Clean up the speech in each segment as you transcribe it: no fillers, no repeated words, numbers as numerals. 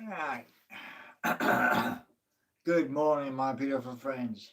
Right. Good morning, my beautiful friends.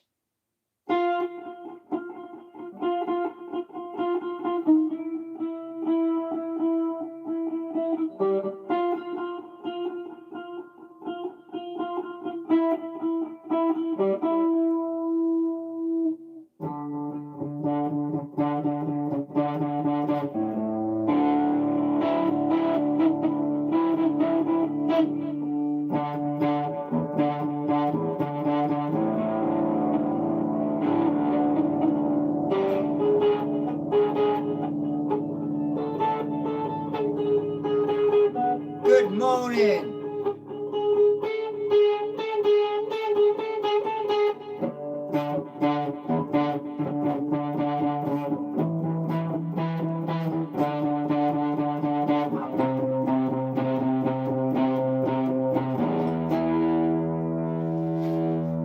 Good morning.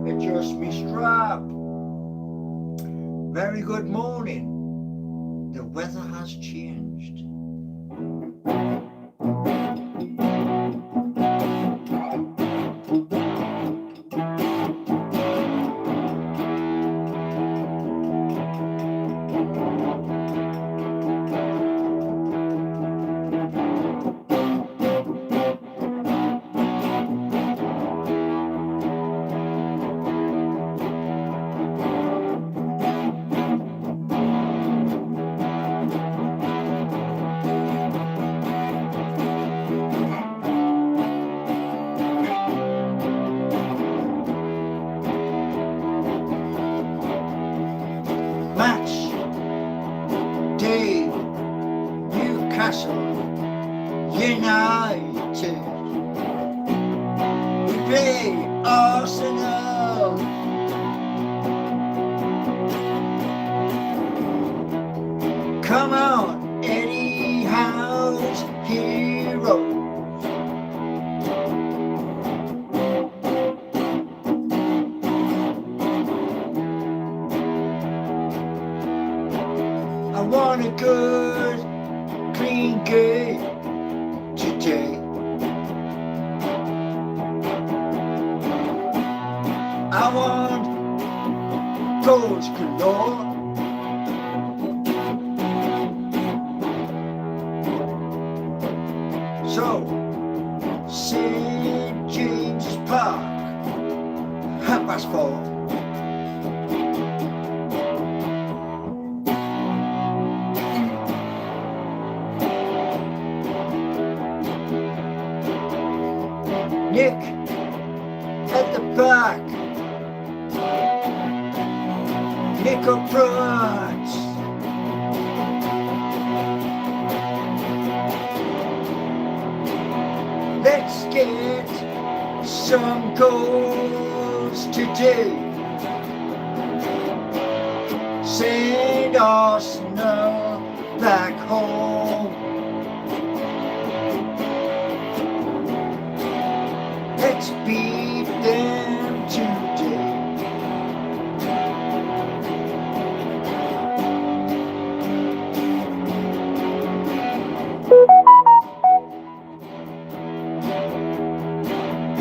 Adjust me strap. Very good morning. The weather has changed. Matchday Newcastle United. We play Arsenal. Come on, Eddie Howe's heroes. I want a good, clean game today. I want goals galore. So, St. James's Park, 4:30. Nick at the back. Nick up front. Let's get some goals today. Send Arsenal back home. Let's beat them today.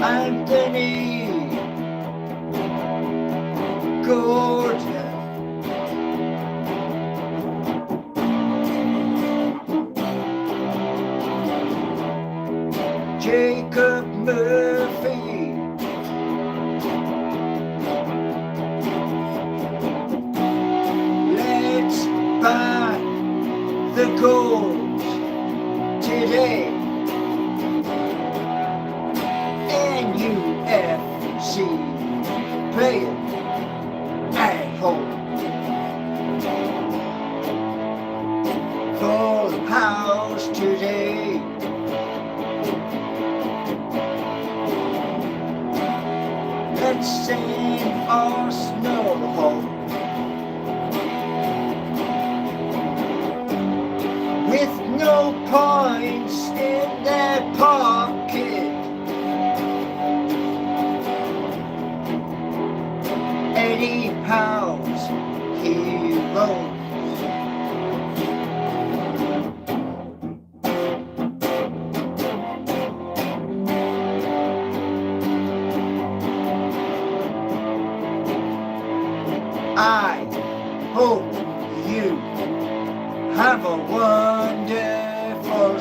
Anthony Gordon, Jacob Murphy, let's back the goals today. NFC playing at home. Full house today. Let's send Arsenal home. With no points in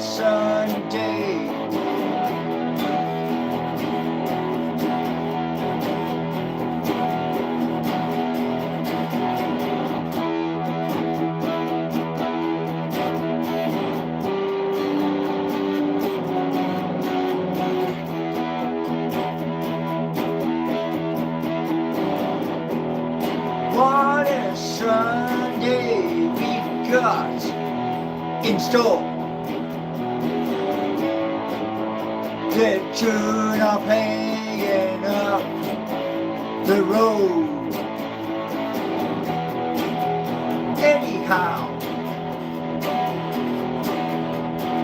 Sunday. What a Sunday we got in store. The tune are playing up the road. Anyhow,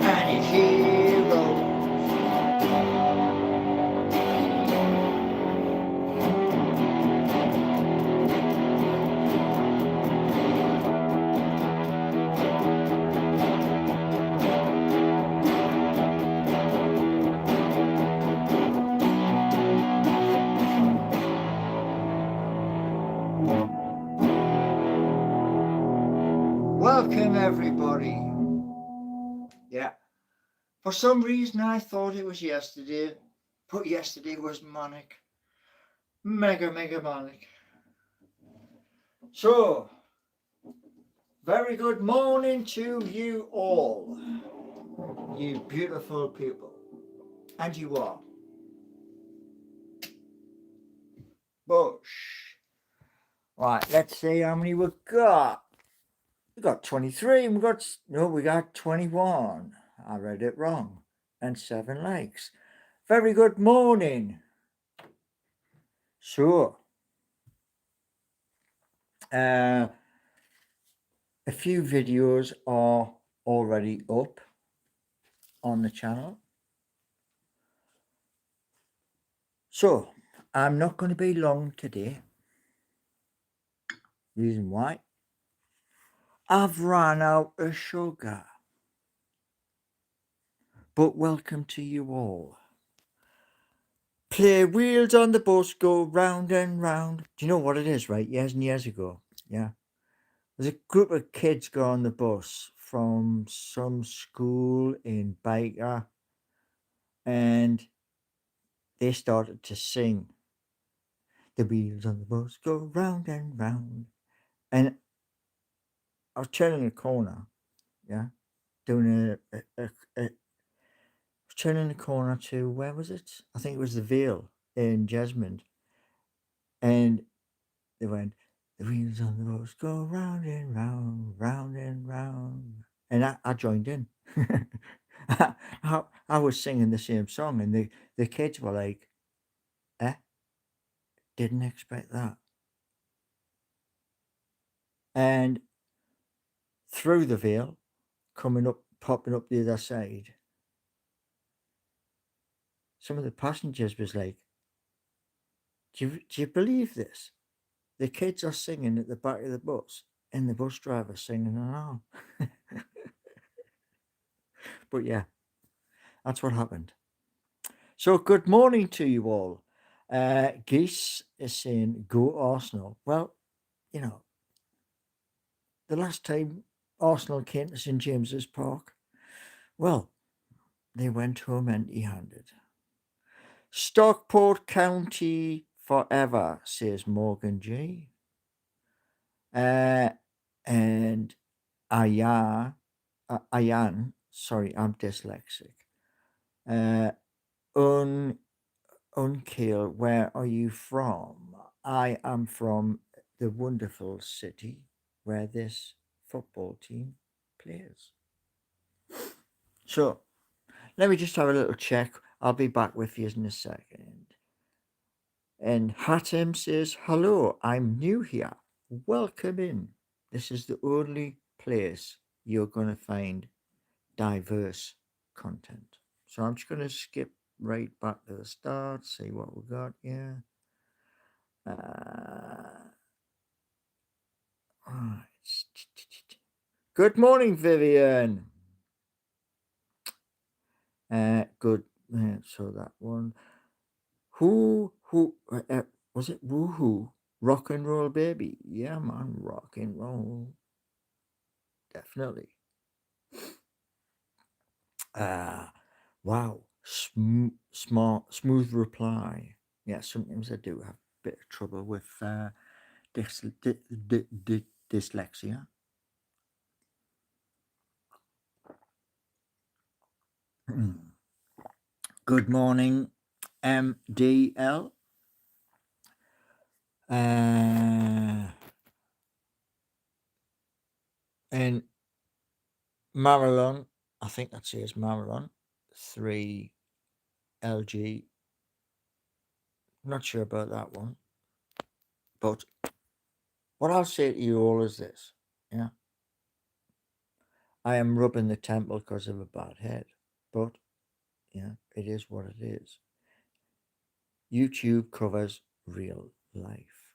and his heroes. Welcome everybody. Yeah. For some reason I thought it was yesterday, but yesterday was manic. Mega manic. So, very good morning to you all, you beautiful people. And you are. Bush. Right, let's see how many we've got. We got 23 and we got 21. I read it wrong. And 7 likes. Very good morning. So, a few videos are already up on the channel. So, I'm not going to be long today. Reason why? I've run out of sugar. But welcome to you all. Play wheels on the bus go round and round. Do you know what it is, right? Years and years ago. Yeah. There's a group of kids go on the bus from some school in Baker, and they started to sing. The wheels on the bus go round and round. And I was turning a corner, yeah, doing turning the corner to, where was it? I think it was the Vale in Jesmond. And they went, the wheels on the bus go round and round, round and round. And I joined in. I was singing the same song, and the kids were like, didn't expect that. And through the Vale, popping up the other side, some of the passengers was like, do you believe this? The kids are singing at the back of the bus, and the bus driver singing along. But yeah, that's what happened. So good morning to you all. Geese is saying, go Arsenal. Well, you know, the last time Arsenal came to St James's Park, well, they went home empty-handed. Stockport County forever, says Morgan G. And Ayan, sorry, I'm dyslexic. Unkill, where are you from? I am from the wonderful city where this football team plays. So, let me just have a little check. I'll be back with you in a second. And Hatem says, hello, I'm new here. Welcome in. This is the only place you're going to find diverse content. So I'm just going to skip right back to the start, see what we got here. Right. Good morning, Vivian. Good. So that one. Who was it? Woohoo! Rock and roll, baby. Yeah, man, rock and roll. Definitely. Uh, wow. Smooth reply. Yeah, sometimes I do have a bit of trouble with dyslexia. Good morning, MDL. Uh, and Marilyn, I think that says Marilyn, 3LG. Not sure about that one. But what I'll say to you all is this. Yeah. I am rubbing the temple because of a bad head. But, yeah, it is what it is. YouTube covers real life.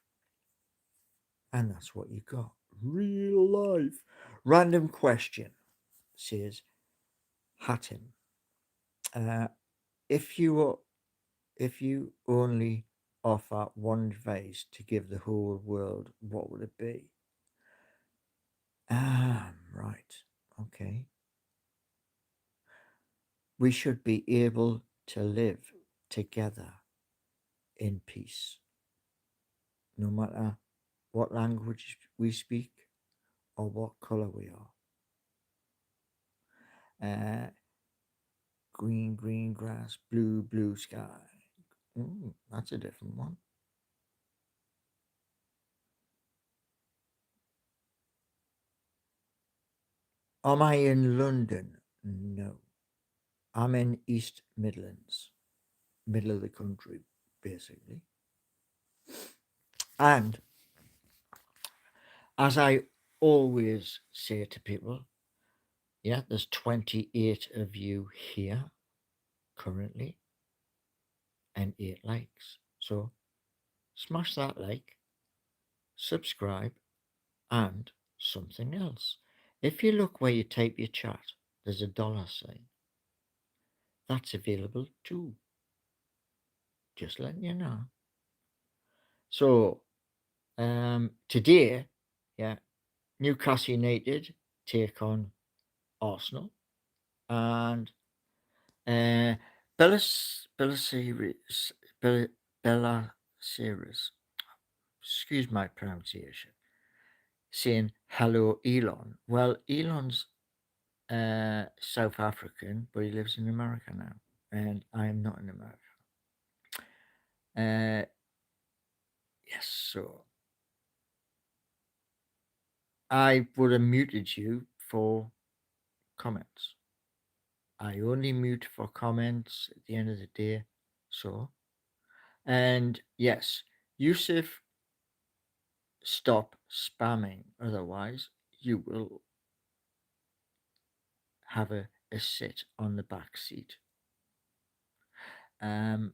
And that's what you got. Real life. Random question says Hatton. Uh, if you were, if you only offer one advice to give the whole world, what would it be? Right. Okay. We should be able to live together in peace, no matter what language we speak or what color we are. Green, green grass, blue, blue sky. That's a different one. Am I in London? No. I'm in East Midlands, middle of the country, basically. And as I always say to people, yeah, there's 28 of you here currently and 8 likes. So smash that like, subscribe, and something else. If you look where you type your chat, there's a dollar sign. That's available too. Just letting you know. So today, yeah, Newcastle United take on Arsenal, and uh, Bellaciris, Bellaciris, excuse my pronunciation, saying hello, Elon. Well, Elon's South African, but he lives in America now, and I am not in America. Uh, yes, so I would have muted you for comments. I only mute for comments at the end of the day. So, and yes, Yusuf, stop spamming. Otherwise, you will have a sit on the back seat. Um,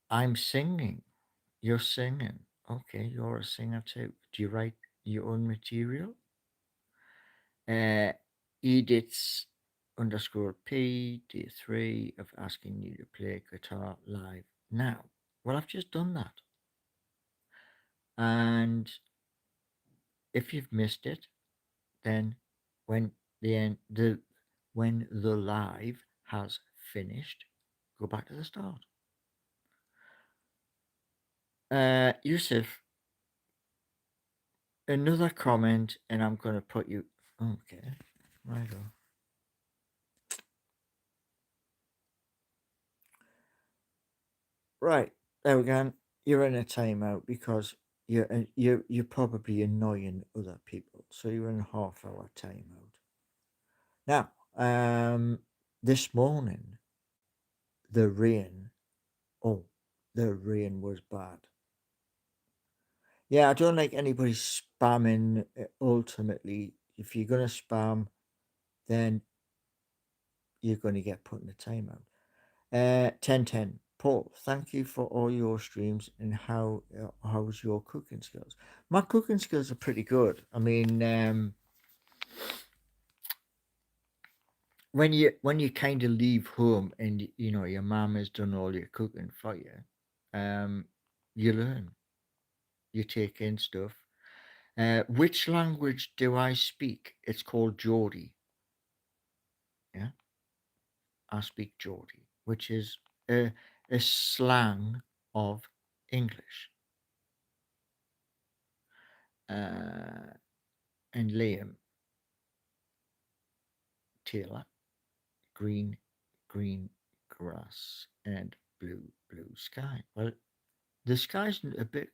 I'm singing. You're singing. Okay, you're a singer too. Do you write your own material? Uh, Edith's underscore P, day 3 of asking you to play guitar live now. Well, I've just done that. And if you've missed it, then when the end, the when the live has finished, go back to the start. Yusuf, another comment, and I'm going to put you. Okay, right on. Right, there we go. You're in a timeout because you're probably annoying other people, so you're in a half-hour timeout. Now, this morning the rain. Oh, the rain was bad. Yeah, I don't like anybody spamming. Ultimately, if you're gonna spam, then you're gonna get put in a timeout. 1010. Paul, thank you for all your streams and how's your cooking skills? My cooking skills are pretty good. I mean, when you kind of leave home and you know your mom has done all your cooking for you, um, you learn. You take in stuff. Which language do I speak? It's called Geordie. Yeah. I speak Geordie, which is a slang of English. And Liam Taylor, green, green grass, and blue sky. Well, the sky's a bit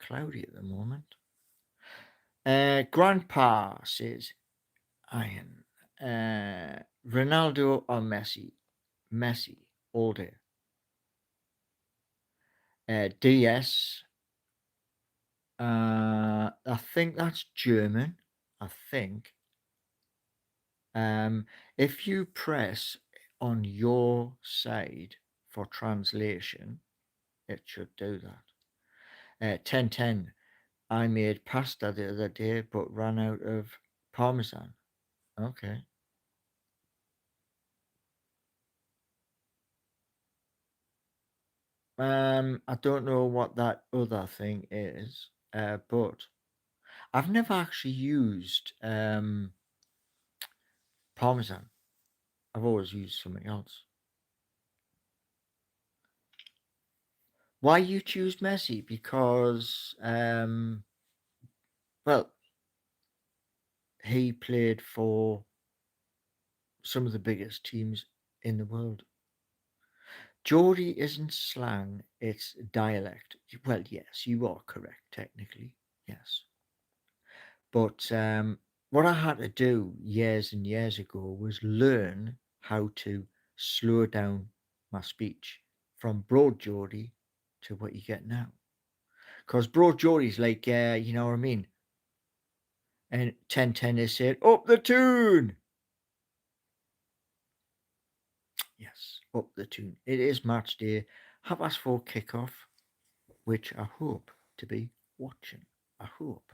cloudy at the moment. Grandpa says, Iron. Ronaldo or Messi? Messi, all day. DS. I think that's German. I think. If you press on your side for translation, it should do that. 1010. I made pasta the other day but ran out of parmesan. Okay. I don't know what that other thing is, but I've never actually used parmesan. I've always used something else. Why you choose Messi? Because well, he played for some of the biggest teams in the world. Geordie isn't slang, it's dialect. Well, yes, you are correct, technically. Yes. But what I had to do years and years ago was learn how to slow down my speech from Broad Geordie to what you get now. Because Broad Geordie's like, you know what I mean? And 1010 is said, up the tune. Yes, up the tune. It is match day, 4:30 kickoff, which I hope to be watching. I hope.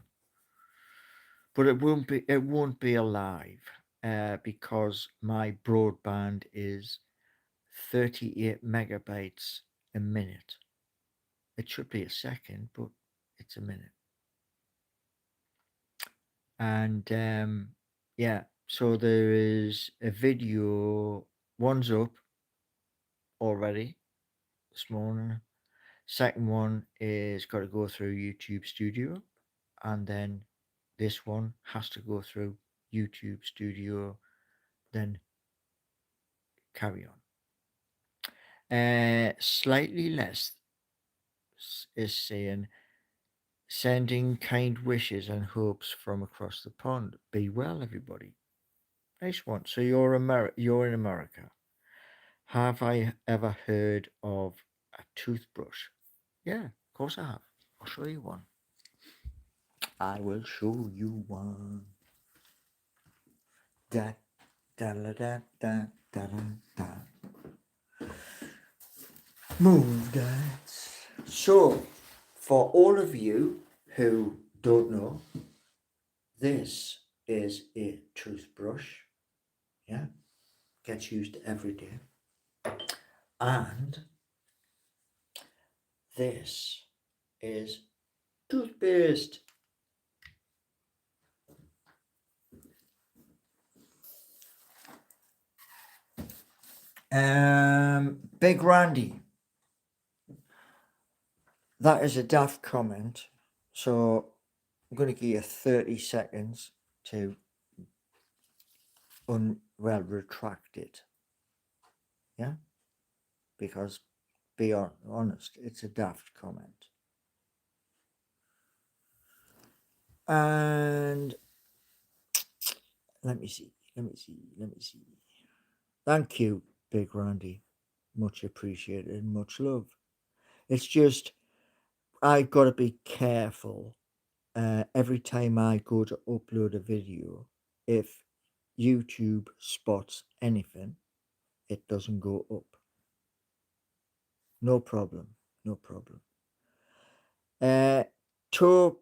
But it won't be alive because my broadband is 38 megabytes a minute. It should be a second, but it's a minute. And yeah, so there is a video, one's up already this morning. Second one is got to go through YouTube Studio, and then this one has to go through YouTube Studio, then carry on. Slightly less is saying, sending kind wishes and hopes from across the pond. Be well, everybody. Nice one. So you're in America. Have I ever heard of a toothbrush? Yeah, of course I have. I'll show you one. I will show you one. Da da da da da da da. Move that. So, for all of you who don't know, this is a toothbrush. Yeah, gets used every day. And this is toothpaste. Big Randy. That is a daft comment. So I'm going to give you 30 seconds to retract it. Yeah? Because, be honest, it's a daft comment. And let me see. Thank you, Big Randy. Much appreciated, much love. It's just, I got to be careful every time I go to upload a video. If YouTube spots anything, it doesn't go up. No problem. No problem. To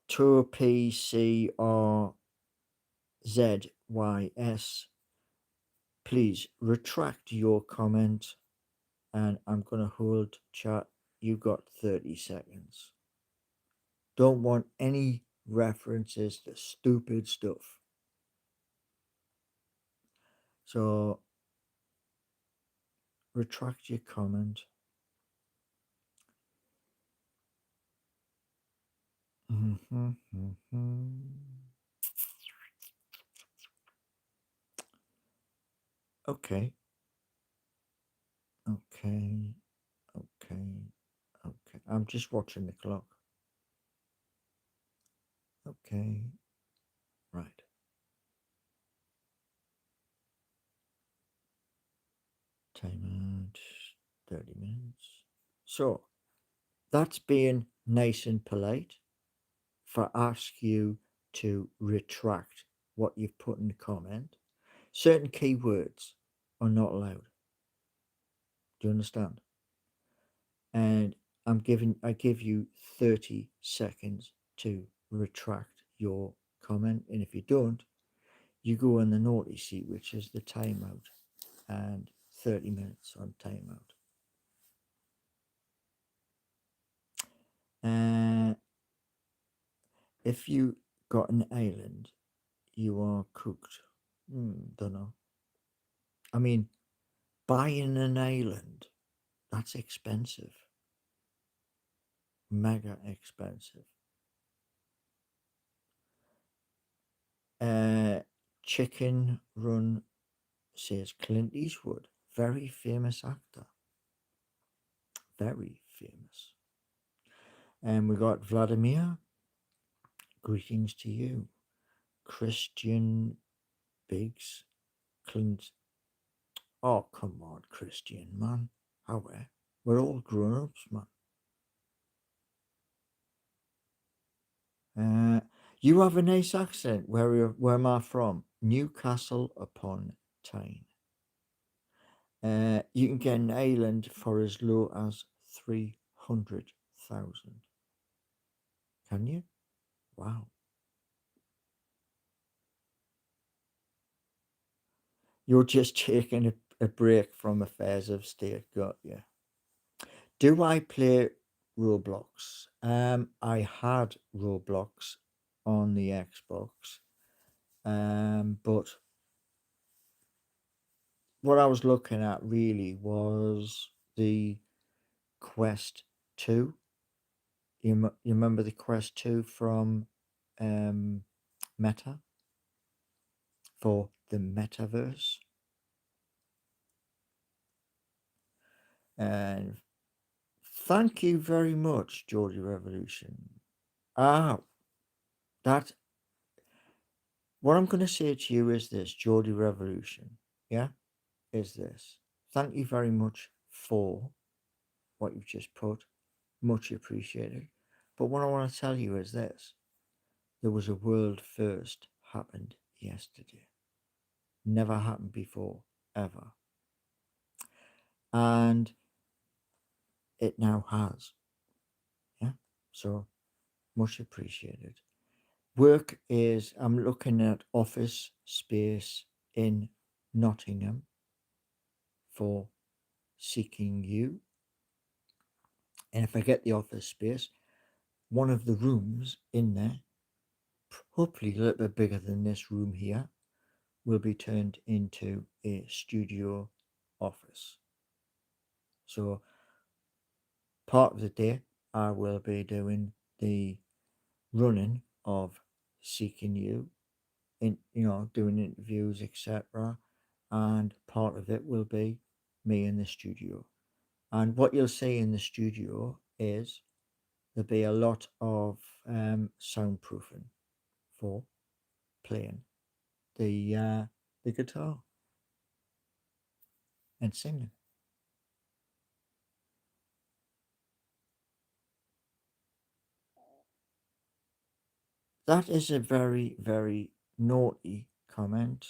PCRZYS, please retract your comment, and I'm gonna hold chat. You got 30 seconds. Don't want any references to stupid stuff. So retract your comment. Mm-hmm, mm-hmm. Okay, okay, okay, okay. I'm just watching the clock. Okay, right. Time out, 30 minutes. So that's being nice and polite for ask you to retract what you've put in the comment. Certain keywords are not allowed. Do you understand? And I give you 30 seconds to retract your comment. And if you don't, you go on the naughty seat, which is the timeout, and 30 minutes on timeout. If you got an island, you are cooked. Don't know. I mean, buying an island, that's expensive. Mega expensive. Uh, Chicken Run says Clint Eastwood, very famous actor. Very famous. And we got Vladimir, greetings to you. Christian Biggs, Clint. Oh, come on, Christian, man. How we're all grown ups, man. You have a nice accent. Where am I from? Newcastle upon Tyne. You can get an island for as low as 300,000. Can you? Wow. You're just taking a break from affairs of state, got you. Do I play Roblox? I had Roblox on the Xbox, but what I was looking at really was the Quest 2. You remember the Quest 2 from um, Meta for the metaverse? And thank you very much, Geordie Revolution. Ah, that what I'm going to say to you is this, Geordie Revolution. Yeah, is this. Thank you very much for what you've just put. Much appreciated. But what I want to tell you is this. There was a world first happened yesterday. Never happened before, ever. And it now has. Yeah. So much appreciated. Work is, I'm looking at office space in Nottingham for seeking you. And if I get the office space, one of the rooms in there, hopefully a little bit bigger than this room here, will be turned into a studio office. So part of the day, I will be doing the running of seeking you, doing interviews, etc. And part of it will be me in the studio. And what you'll see in the studio is there'll be a lot of soundproofing for playing the guitar and singing. That is a very, very naughty comment.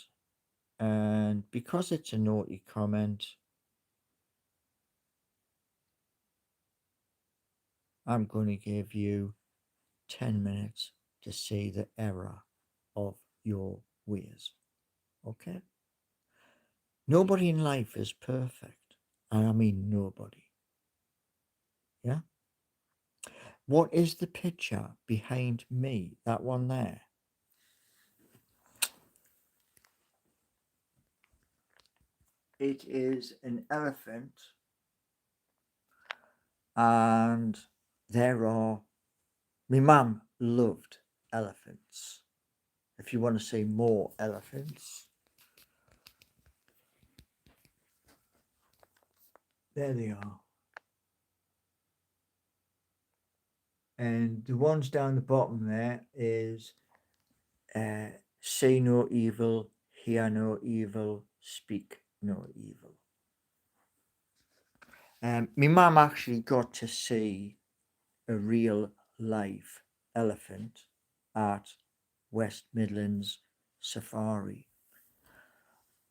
And because it's a naughty comment, I'm going to give you 10 minutes to see the error of your ways. Okay? Nobody in life is perfect. And I mean nobody. Yeah? What is the picture behind me? That one there. It is an elephant, and there are. My mum loved elephants. If you want to see more elephants, there they are. And the ones down the bottom there is say no evil, hear no evil, speak no evil. My mum actually got to see a real live elephant at West Midlands Safari.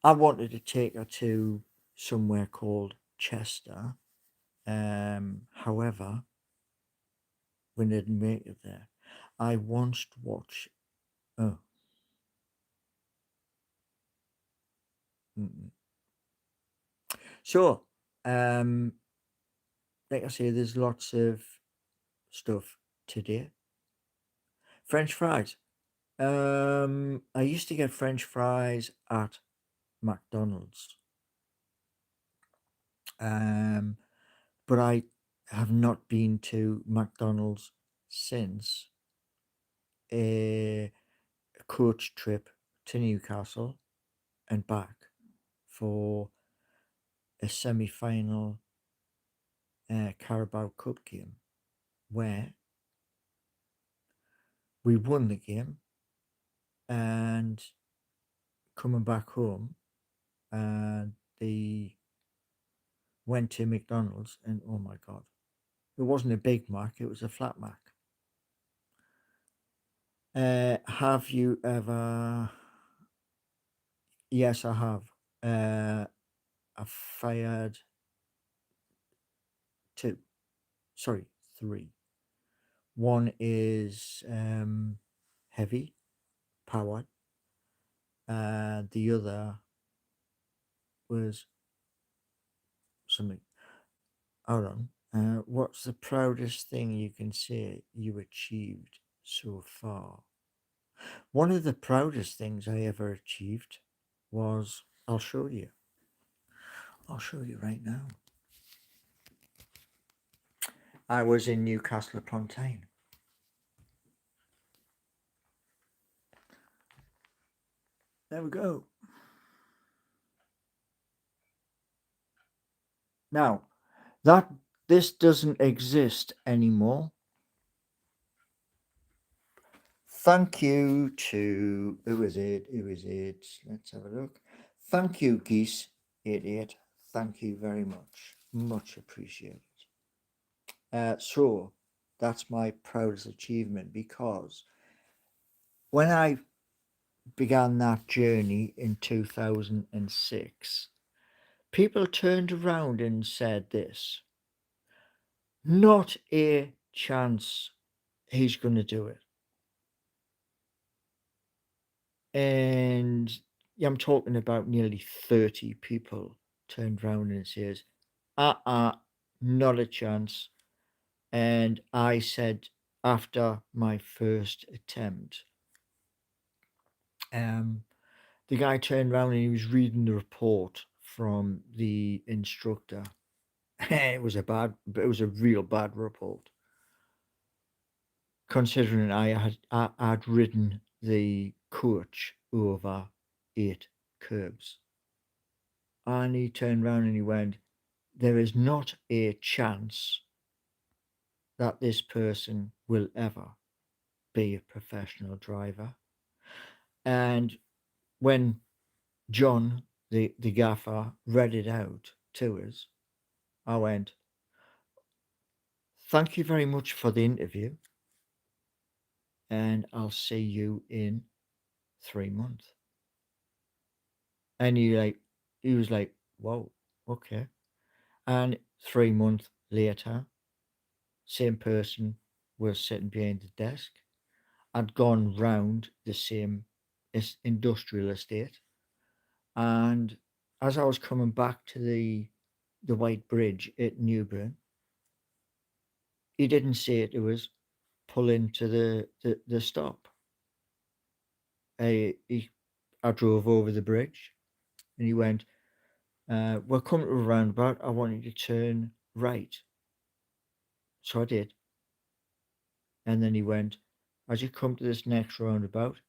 I wanted to take her to somewhere called Chester. However, we didn't make it there. I once watched. Oh, mm-mm. So, um, like I say, there's lots of stuff today. French fries. I used to get French fries at McDonald's. Um, but I have not been to McDonald's since a coach trip to Newcastle and back for a semi-final Carabao Cup game where we won the game, and coming back home and they went to McDonald's, and oh my god, it wasn't a Big Mac, it was a flat Mac. Have you ever? Yes, I have. I fired two. Sorry, three. One is heavy powered, and the other was something. Hold on. What's the proudest thing you can say you achieved so far? One of the proudest things I ever achieved was, I'll show you. I'll show you right now. I was in Newcastle upon Tyne. There we go. Now, that this doesn't exist anymore. Thank you to who is it? Who is it? Let's have a look. Thank you, Geese 88. Thank you very much. Much appreciated. So that's my proudest achievement, because when I began that journey in 2006, people turned around and said this: not a chance he's going to do it. And I'm talking about nearly 30 people turned around and says, not a chance. And I said, after my first attempt, the guy turned around and he was reading the report from the instructor. It was a real bad report, considering I'd ridden the coach over 8 curbs. And he turned around and he went, there is not a chance that this person will ever be a professional driver. And when John, the gaffer, read it out to us, I went, thank you very much for the interview, and I'll see you in 3 months. And he was like, whoa, okay. And 3 months later, same person was sitting behind the desk. I'd gone round the same industrial estate, and as I was coming back to the White Bridge at Newburn, he didn't say it was pull into the stop. I drove over the bridge, and he went, We're coming to a roundabout. I want you to turn right. So I did. And then he went, as you come to this next roundabout,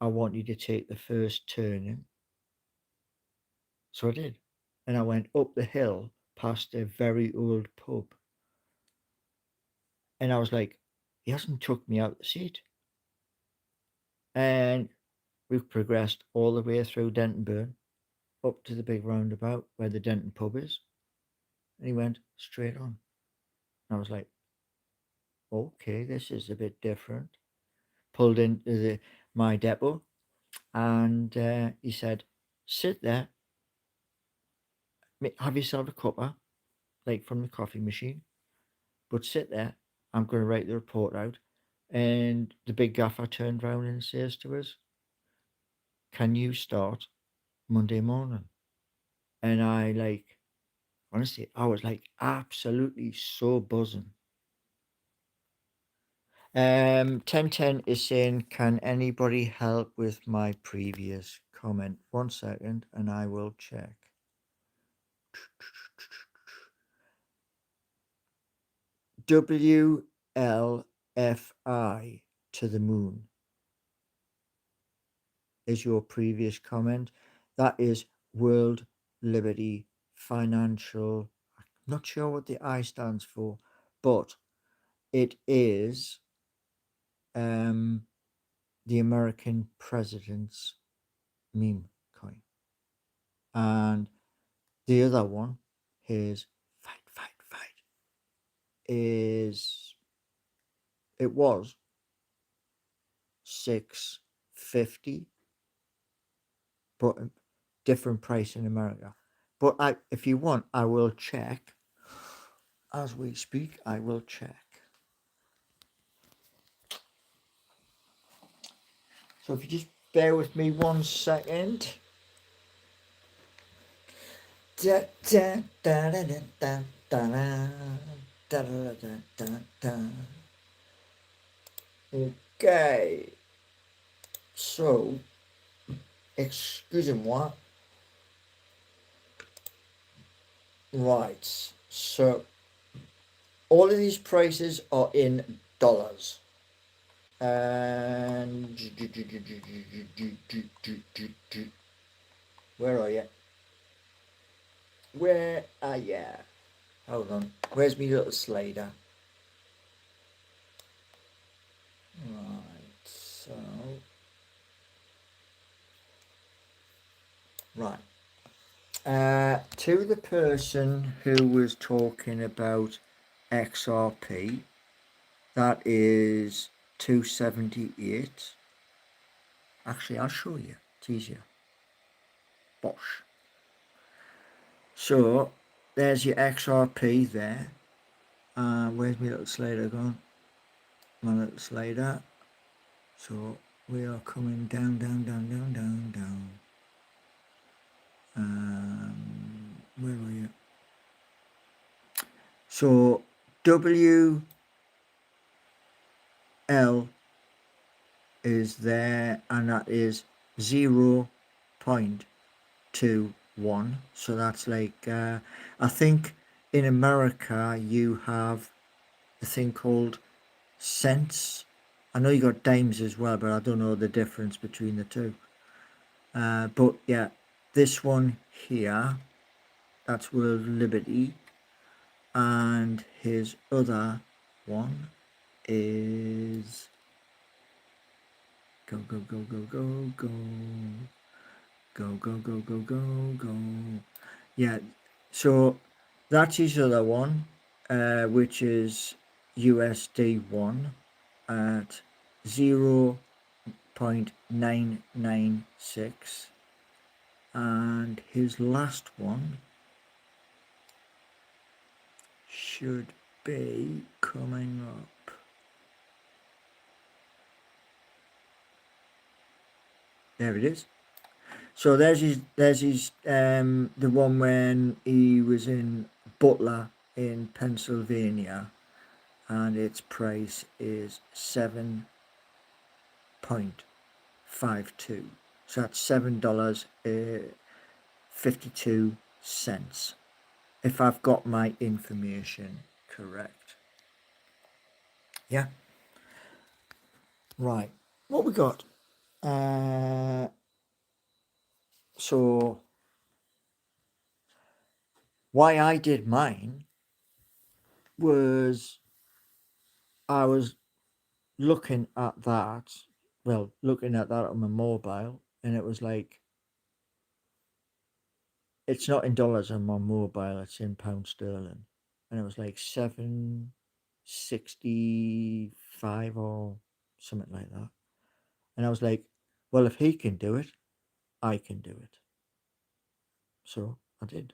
I want you to take the first turning. So I did. And I went up the hill past a very old pub. And I was like, he hasn't took me out the seat. And we progressed all the way through Dentonburn up to the big roundabout where the Denton pub is. And he went straight on. And I was like, okay, this is a bit different. Pulled into my depot and he said, sit there, have yourself a cuppa, like from the coffee machine, but sit there. I'm going to write the report out. And the big gaffer turned round and says to us, can you start Monday morning? And honestly, I was like absolutely so buzzing. 1010 is saying, can anybody help with my previous comment? 1 second and I will check. WLFI to the moon is your previous comment. That is World Liberty Financial. I'm not sure what the I stands for, but it is the American president's meme coin. And the other one is fight, is it was 650, but different price in America. But if you want, I will check as we speak. I will check. So if you just bear with me 1 second. Da, da, da, da, da, da, da, da, da, da, da, da. Okay. So, excusez-moi. Right. So, all of these prices are in dollars. And where are you? Where are you? Hold on. Where's me little slider? Right. So. Right. To the person who was talking about XRP, that is 278. Actually, I'll show you. It's easier. Bosh. So, there's your XRP there. Where's my little slider gone? My little slider. So, we are coming down, down, down, down, down, down. Where are you? So, WL is there, and that is 0.21. So that's like, I think in America you have a thing called cents. I know you got dimes as well, but I don't know the difference between the two. But yeah, this one here, that's World Liberty, and his other one is go, go, go, go, go, go. Go, go, go, go, go, go. Yeah, so that's his other one, which is USD1 at 0.996. And his last one should be coming up. There it is. So there's his the one when he was in Butler in Pennsylvania, and its price is 7.52. So that's $7.52. cents, if I've got my information correct. Yeah. Right. What we got? So why I did mine was I was looking at that on my mobile, and it was like, it's not in dollars on my mobile, it's in pound sterling. And it was like 765 or something like that. And I was like, well, if he can do it, I can do it. So I did.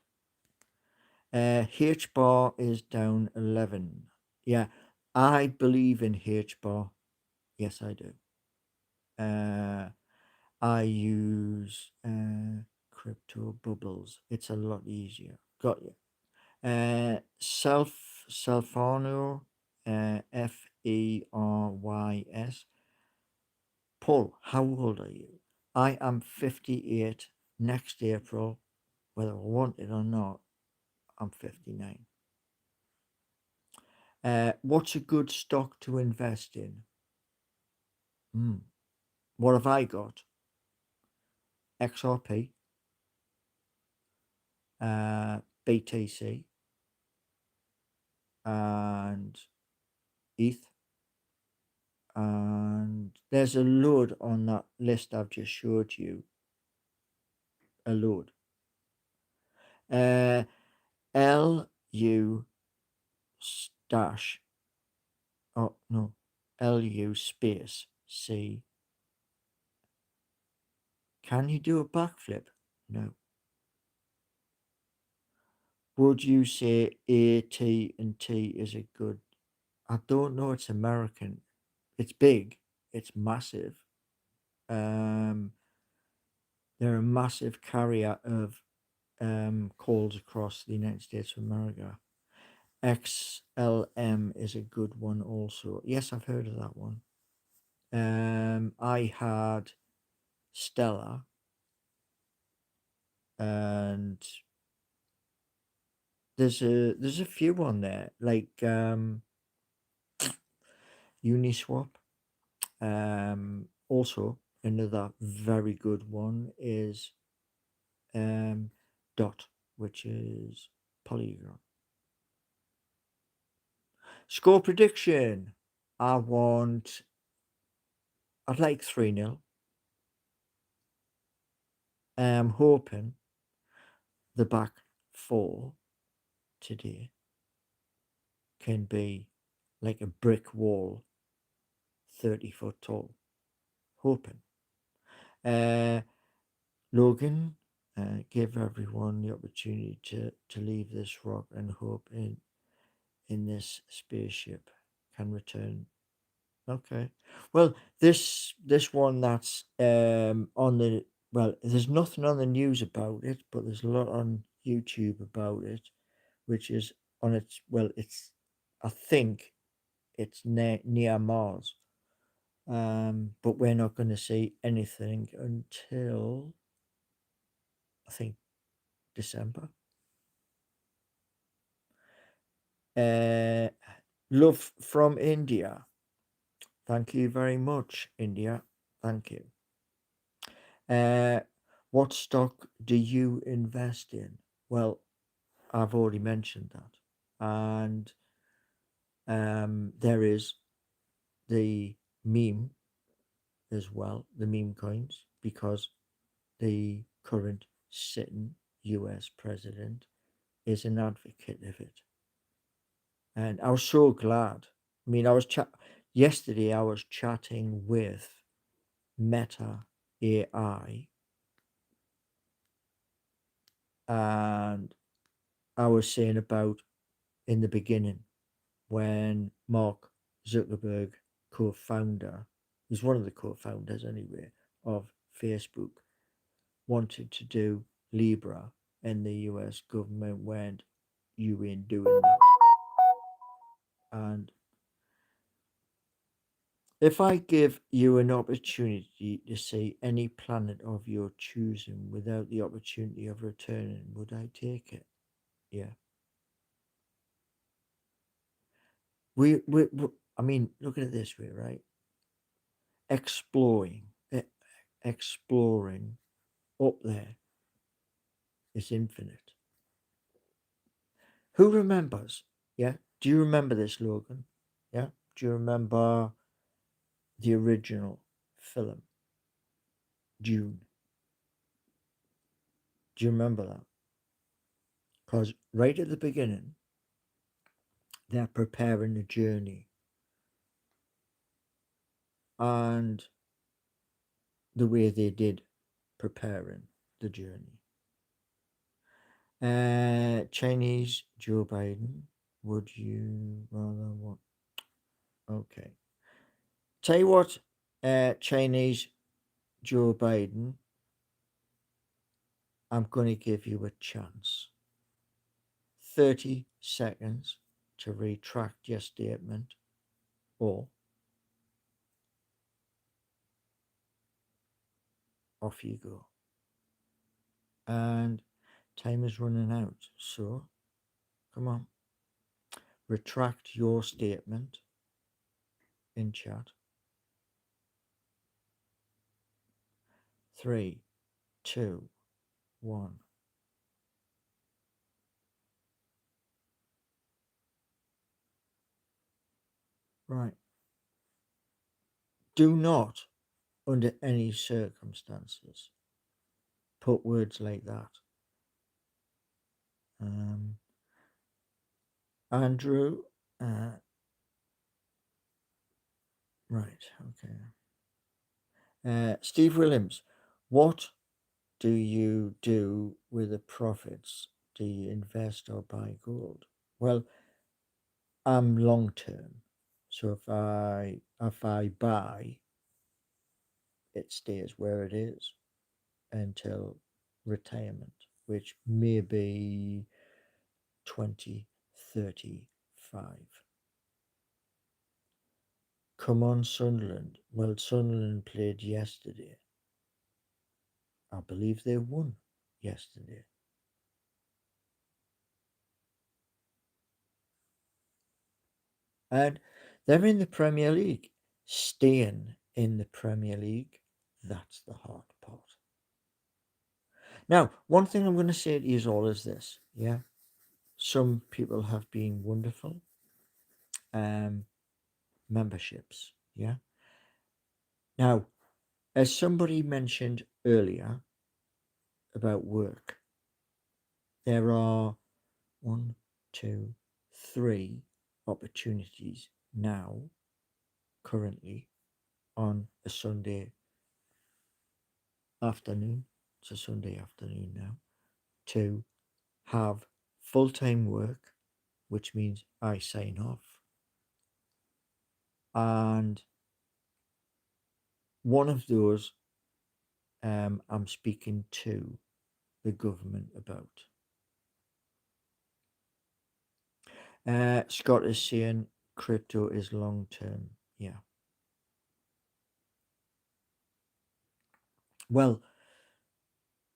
H bar is down 11. Yeah, I believe in H bar. Yes, I do. I use crypto bubbles. It's a lot easier. Got you. Selfano, Feyrys. Paul, how old are you? I am 58. Next April, whether I want it or not, I'm 59. What's a good stock to invest in? What have I got? XRP, BTC, and ETH. And there's a load on that list I've just showed you. A load. LU stash. Oh no, LU space C. Can you do a backflip? No. Would you say AT and T is a good? I don't know. It's American. It's big. It's massive. Um, they're a massive carrier of calls across the United States of America. XLM is a good one also. Yes, I've heard of that one. I had Stella, and there's a few on there like Uniswap. Also another very good one is Dot, which is Polygon. Score prediction. I'd like 3-0. I'm hoping the back four today can be like a brick wall, 30 foot tall. Hoping. Logan, give everyone the opportunity to leave this rock and hope in this spaceship can return. Okay. Well, this one that's on the there's nothing on the news about it, but there's a lot on YouTube about it, which is on its it's I think it's near Mars. But we're not going to see anything until I think December. Love from India. Thank you very much, India. Thank you. What stock do you invest in? Well, I've already mentioned that. And there is the meme as well, the meme coins, because the current sitting US president is an advocate of it. And I was so glad. I mean, yesterday I was chatting with Meta AI, and I was saying about in the beginning when Mark Zuckerberg, co-founder, he's one of the co-founders anyway, of Facebook, wanted to do Libra, and the US government went, you ain't doing that. And If I give you an opportunity to see any planet of your choosing without the opportunity of returning, would I take it? Yeah. We I mean, look at it this way, right? Exploring, exploring up there is infinite. Who remembers? Yeah. Do you remember this, Logan? Yeah. Do you remember the original film, Dune? Do you remember that? Because right at the beginning, they're preparing the journey, and the way they did preparing the journey. Chinese Joe Biden, would you rather what? Okay. Tell you what, Chinese Joe Biden, I'm going to give you a chance. 30 seconds to retract your statement, or off you go. And time is running out, so come on, retract your statement in chat. 3, 2, 1. Right. Do not, under any circumstances, put words like that. Um, Andrew, right, okay. Steve Williams, what do you do with the profits? Do you invest or buy gold? Well, I'm long term, so if I buy, it stays where it is until retirement, which may be 2035. Come on, Sunderland. Well, Sunderland played yesterday. I believe they won yesterday. And they're in the Premier League. Staying in the Premier League, that's the hard part. Now, one thing I'm going to say to you all is this, yeah? Some people have been wonderful. Memberships, yeah? Now, as somebody mentioned earlier about work, there are one, two, three opportunities now, currently, on a Sunday afternoon. It's a Sunday afternoon now, to have full time work, which means I sign off. And one of those I'm speaking to the government about. Scott is saying crypto is long term. Yeah. Well,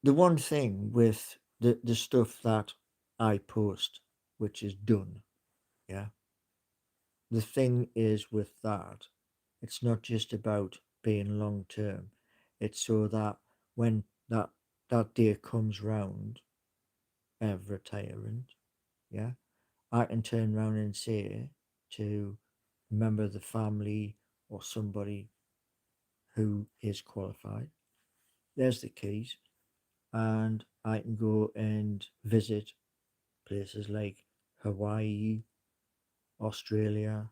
the one thing with the stuff that I post, which is done, yeah, the thing is with that, it's not just about being long term. It's so that when that day comes round of retirement, yeah, I can turn around and say to a member of the family or somebody who is qualified, there's the keys, and I can go and visit places like Hawaii, Australia,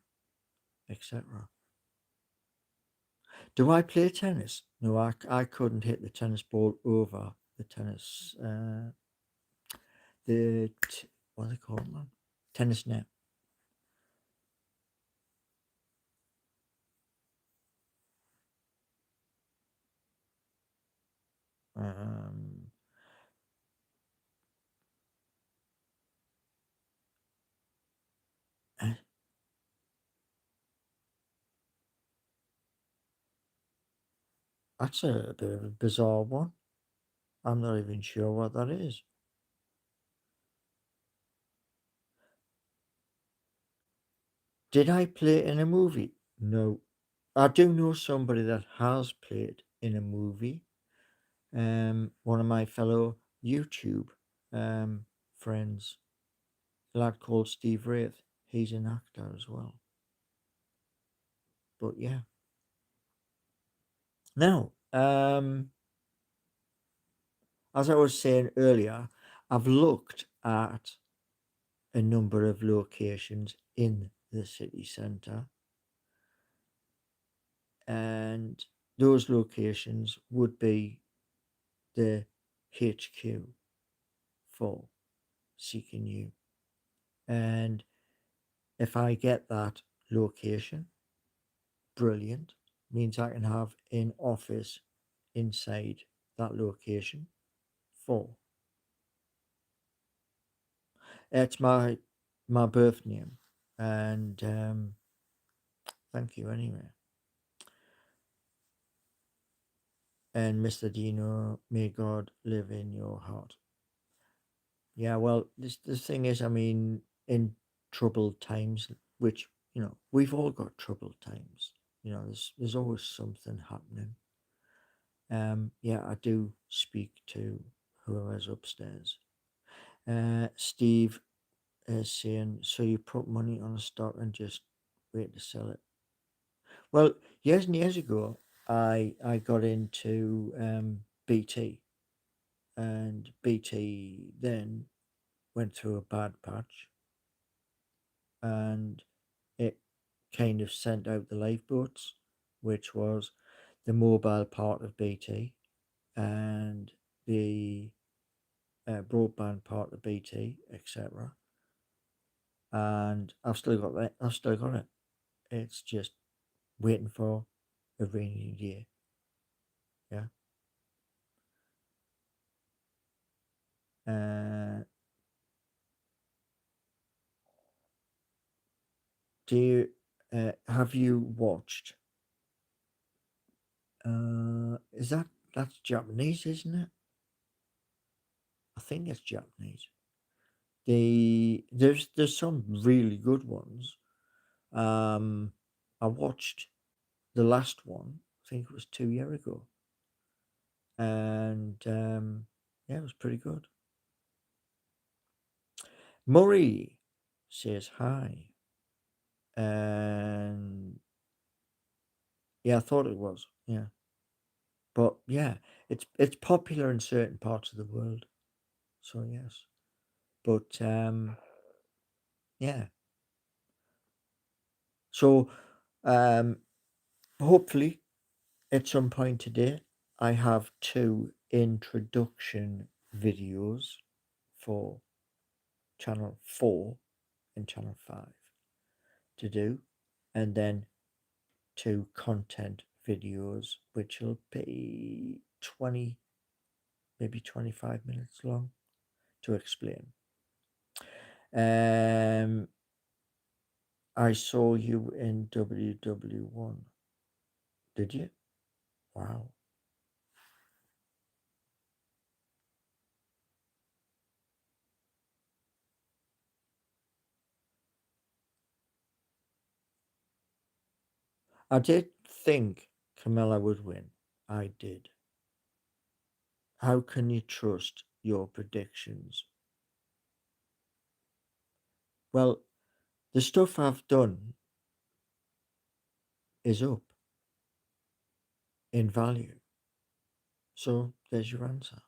etc. Do I play tennis? No, I couldn't hit the tennis ball over the tennis, what are they called, man? Tennis net. Um, eh, That's a bit of a bizarre one. I'm not even sure what that is. Did I play in a movie? No. I do know somebody that has played in a movie. One of my fellow YouTube um, friends, a lad called Steve Wraith. He's an actor as well. But yeah. Now, as I was saying earlier, I've looked at a number of locations in the city centre, and those locations would be the HQ for Seeking You. And if I get that location, brilliant, means I can have an office inside that location for. It's my birth name, and thank you anyway. And Mr. Dino, may God live in your heart. Yeah, well, the thing is, I mean, in troubled times, which we've all got troubled times. There's always something happening. Yeah, I do speak to whoever's upstairs. Steve is saying, so you put money on a stock and just wait to sell it. Well, years and years ago, I got into BT, and BT then went through a bad patch, and it kind of sent out the lifeboats, which was the mobile part of BT and the broadband part of BT, etc. And I've still got that. I've still got it. It's just waiting for a rainy day. Yeah. Uh, do you have you watched? Is that's Japanese, isn't it? I think it's Japanese. There's some really good ones. Um, I watched the last one. I think it was 2 years ago, and yeah, it was pretty good. Murray says hi, and yeah, I thought it was. Yeah, but yeah, it's popular in certain parts of the world. So yes, but yeah. So um, hopefully at some point today, I have two introduction videos for channel 4 and channel 5 to do, and then two content videos, which will be 20, maybe 25 minutes long to explain. Um, I saw you in WW1. Did you? Wow. I did think Camilla would win. I did. How can you trust your predictions? Well, the stuff I've done is up in value. So there's your answer.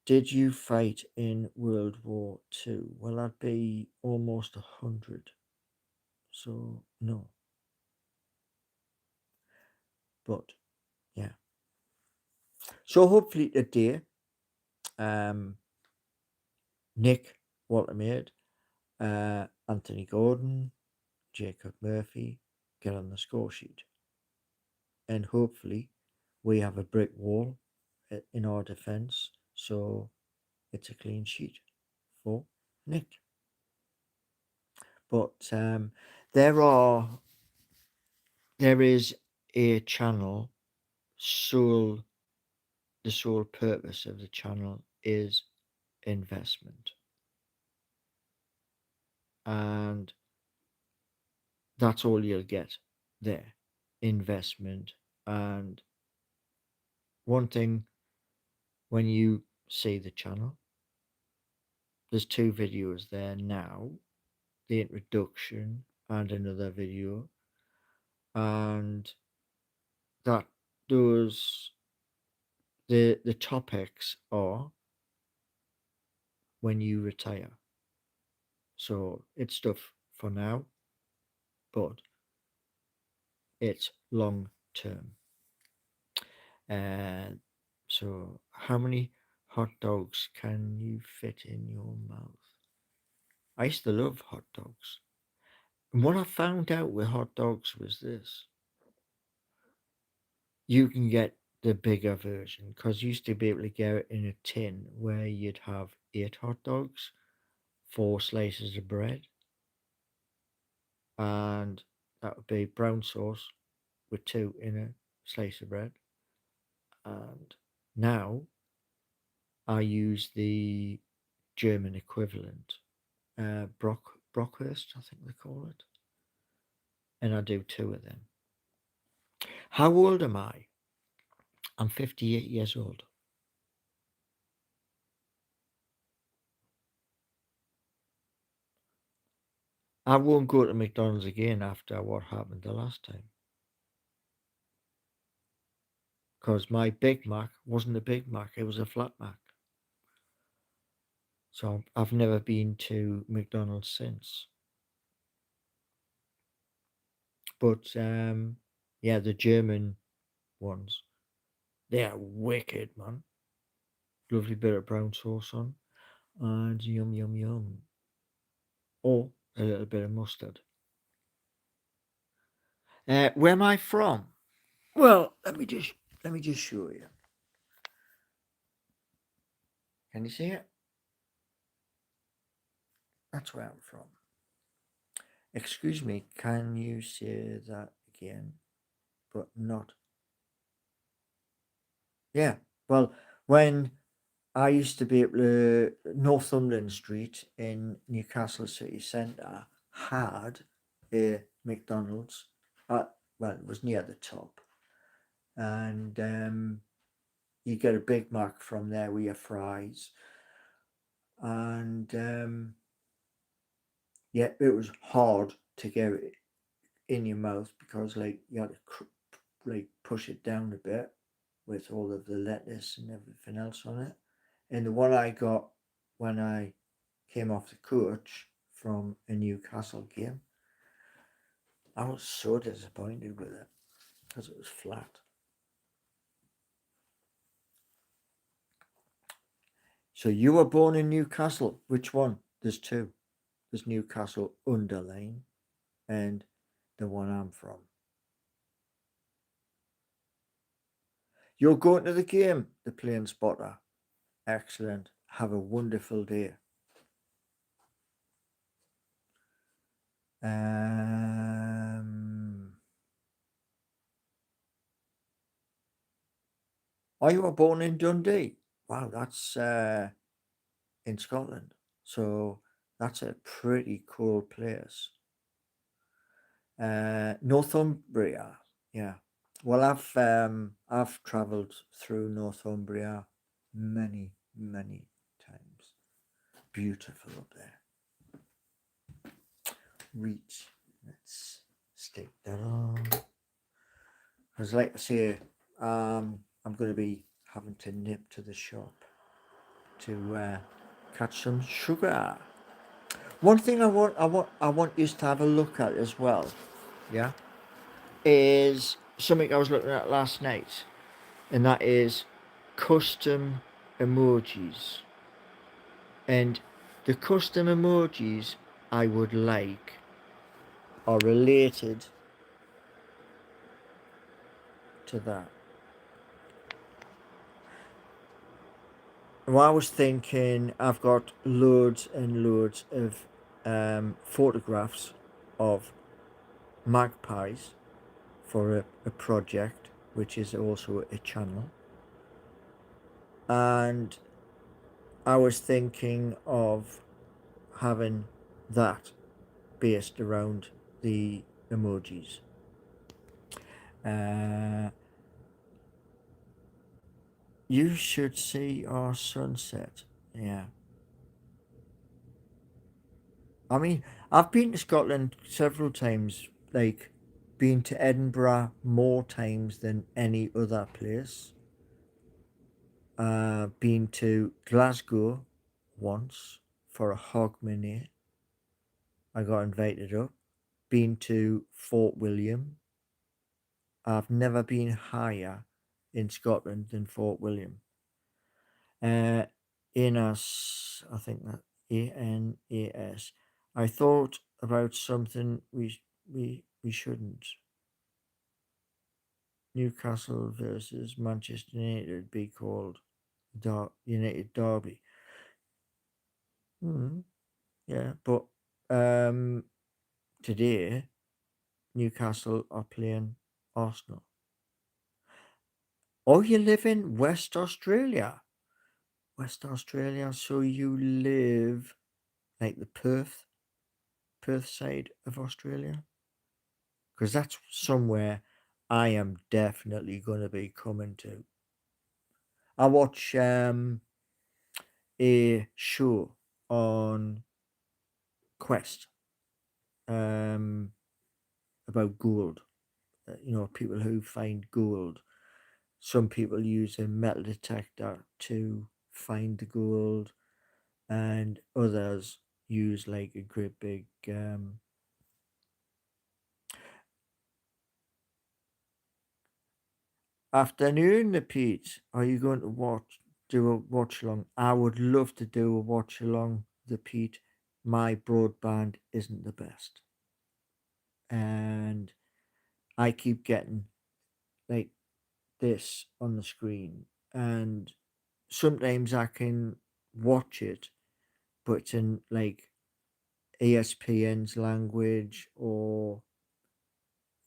Did you fight in World War Two? Well, that'd be almost 100. So no. But yeah. So hopefully today, um, Nick Walter Anthony Gordon, Jacob Murphy get on the score sheet. And hopefully we have a brick wall in our defence. So it's a clean sheet for Nick. But there are there is a channel, the sole purpose of the channel is investment. And that's all you'll get there, investment. And one thing, when you see the channel, there's two videos there now, the introduction and another video, and that those the topics are when you retire. So it's stuff for now, but it's long term. And so how many hot dogs can you fit in your mouth? I used to love hot dogs. And what I found out with hot dogs was this: you can get the bigger version, because you used to be able to get it in a tin where you'd have 8 hot dogs, 4 slices of bread, and that would be brown sauce with 2 in a slice of bread. And now I use the German equivalent, Brockwurst, I think they call it, and I do 2 of them. How old am I? I'm 58 years old. I won't go to McDonald's again after what happened the last time, because my Big Mac wasn't a Big Mac, it was a Flat Mac. So I've never been to McDonald's since. But yeah, the German ones, they are wicked, man. Lovely bit of brown sauce on, and yum yum yum. Or a little bit of mustard. Where am I from? Well, let me just show you. Can you see it? That's where I'm from. Excuse me, can you say that again? But not. Yeah. Well, when I used to be able to, Northumberland Street in Newcastle City Centre had a McDonald's. Well, it was near the top, and you get a Big Mac from there with your fries, and yeah, it was hard to get it in your mouth because like you had to like push it down a bit with all of the lettuce and everything else on it. And the one I got when I came off the coach from a Newcastle game, I was so disappointed with it because it was flat. So you were born in Newcastle. Which one? There's two. There's Newcastle Underline and the one I'm from. You're going to the game, the Plane Spotter. Excellent. Have a wonderful day. Oh, you were born in Dundee. Wow, that's in Scotland. So that's a pretty cool place. Northumbria, yeah. Well, I've travelled through Northumbria many times. Beautiful up there. Reach. Let's stick that on. Because, like I say, I'm going to be having to nip to the shop to catch some sugar. One thing I want you to have a look at as well, yeah, is something I was looking at last night, and that is custom emojis. And the custom emojis I would like are related to that. Well, I was thinking I've got loads and loads of photographs of magpies for a project, which is also a channel. And I was thinking of having that based around the emojis. Uh, you should see our sunset. Yeah. I mean, I've been to Scotland several times, like, been to Edinburgh more times than any other place. Been to Glasgow once for a hogmanay. I got invited up. Been to Fort William. I've never been higher in Scotland than Fort William. Uh, Anas, I think that Anas. I thought about something we shouldn't. Newcastle versus Manchester United be called United Derby. Yeah, but um, today Newcastle are playing Arsenal. Oh, you live in West Australia. West Australia, so you live like the Perth side of Australia? Because that's somewhere I am definitely going to be coming to. I watch a show on Quest um, about gold. People who find gold. Some people use a metal detector to find the gold, and others use like a great big afternoon, Pete. Are you going to do a watch along? I would love to do a watch along, the Pete. My broadband isn't the best, and I keep getting like this on the screen, and sometimes I can watch it, but it's in like ESPN's language or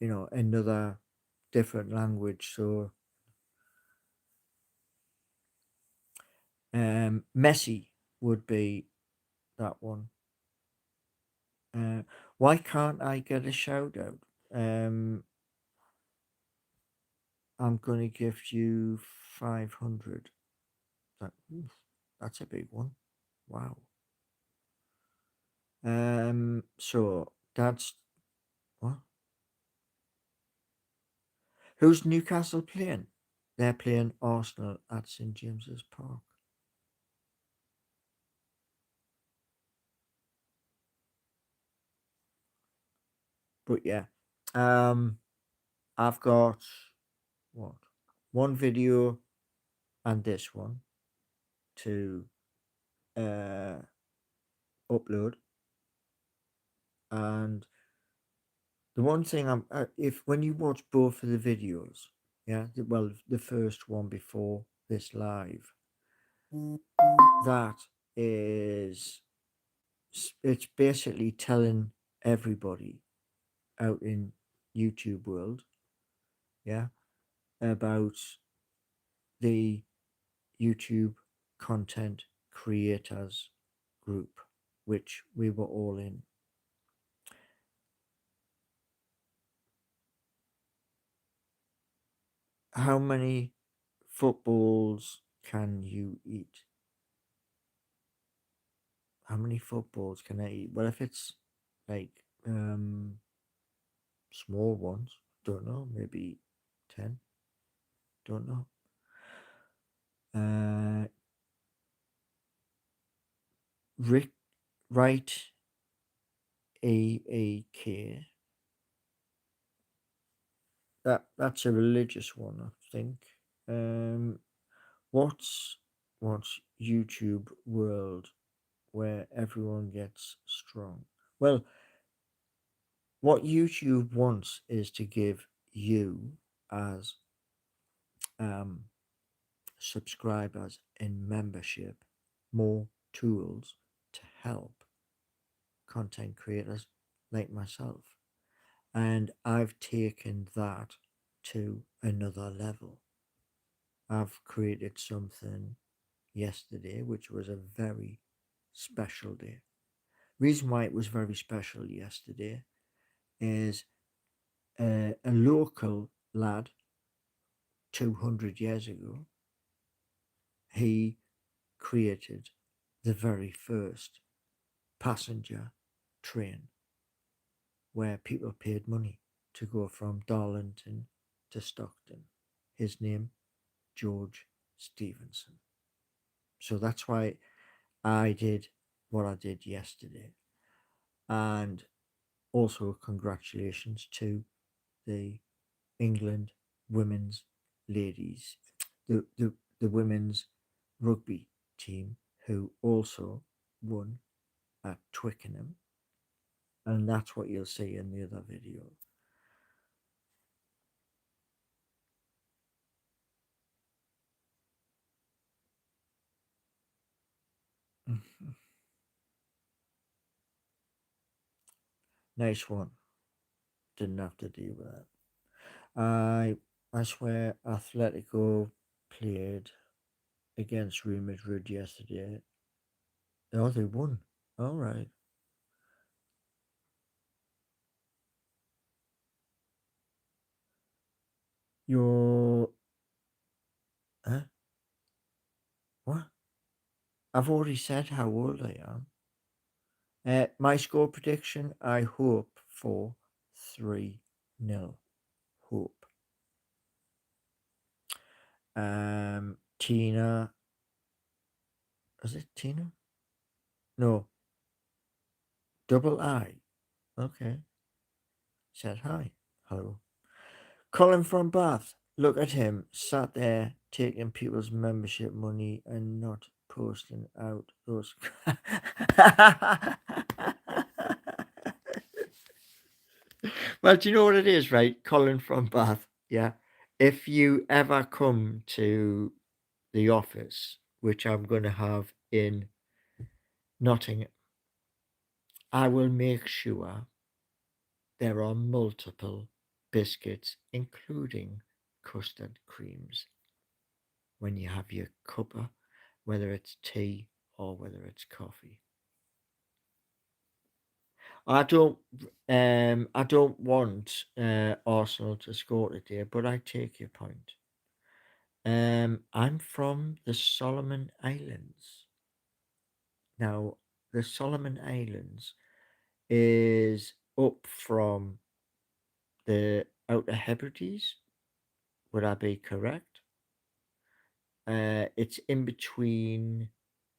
another different language. So Messi would be that one. Uh, why can't I get a shout out? Um, I'm gonna give you 500. That's a big one. Wow. So that's what? Who's Newcastle playing? They're playing Arsenal at St James's Park. But yeah, um, I've got what one video and this one to uh upload, and the one thing if when you watch both of the videos, yeah, the first one before this live, that is it's basically telling everybody out in YouTube world, yeah, about the YouTube content creators group, which we were all in. How many footballs can you eat? How many footballs can I eat? Well, if it's like small ones, don't know, maybe 10, don't know. Rick, right, AAK. That's a religious one, I think. Um, what's what's YouTube world where everyone gets strong? Well, what YouTube wants is to give you as um subscribers in membership more tools to help content creators like myself. And I've taken that to another level. I've created something yesterday which was a very special day. Reason why it was very special yesterday is a local lad 200 years ago, he created the very first passenger train where people paid money to go from Darlington to Stockton. His name, George Stephenson. So that's why I did what I did yesterday. And also, congratulations to the England women's ladies, the women's rugby team, who also won at Twickenham. And that's what you'll see in the other video. Nice one. Didn't have to deal with that. I swear Atletico played against Real Madrid yesterday. Oh, they won. All right. You're. Huh? What? I've already said how old I am. My score prediction, I hope for 3-0. Hope. Tina. Is it Tina? No. Double I. Okay. Said hi. Hello. Colin from Bath. Look at him, sat there taking people's membership money and not posting out those. Well, do you know what it is, right? Colin from Bath. Yeah. If you ever come to the office, which I'm going to have in Nottingham, I will make sure there are multiple biscuits, including custard creams, when you have your cuppa, whether it's tea or whether it's coffee. I don't I don't want Arsenal to score today, but I take your point. I'm from the Solomon Islands. Now, the Solomon Islands is up from the Outer Hebrides. Would I be correct? It's in between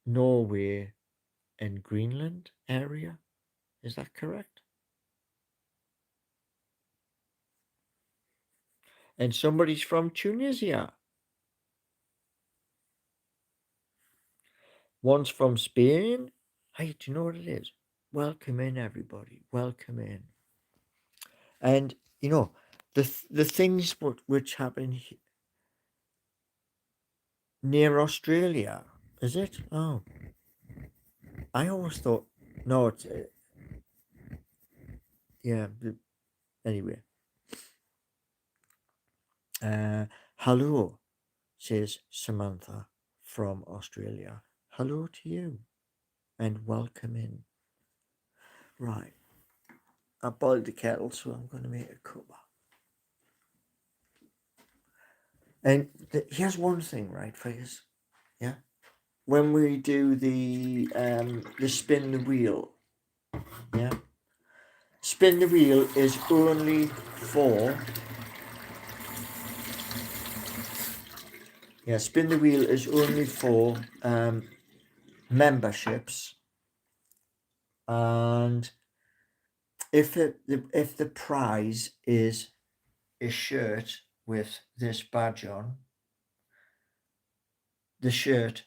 Norway and Greenland area. Is that correct? And somebody's from Tunisia. One's from Spain. Hey, do you know what it is? Welcome in, everybody. Welcome in. And you know the things which happen near Australia. Is it? Oh, I always thought no. It's yeah. Anyway, hello, says Samantha from Australia. Hello to you, and welcome in. Right, I boiled the kettle, so I'm going to make a cuppa. And here's one thing, right, Figures? Yeah. When we do the spin the wheel, yeah. Spin the wheel is only for spin the wheel is only for memberships, and if the prize is a shirt with this badge on, the shirt,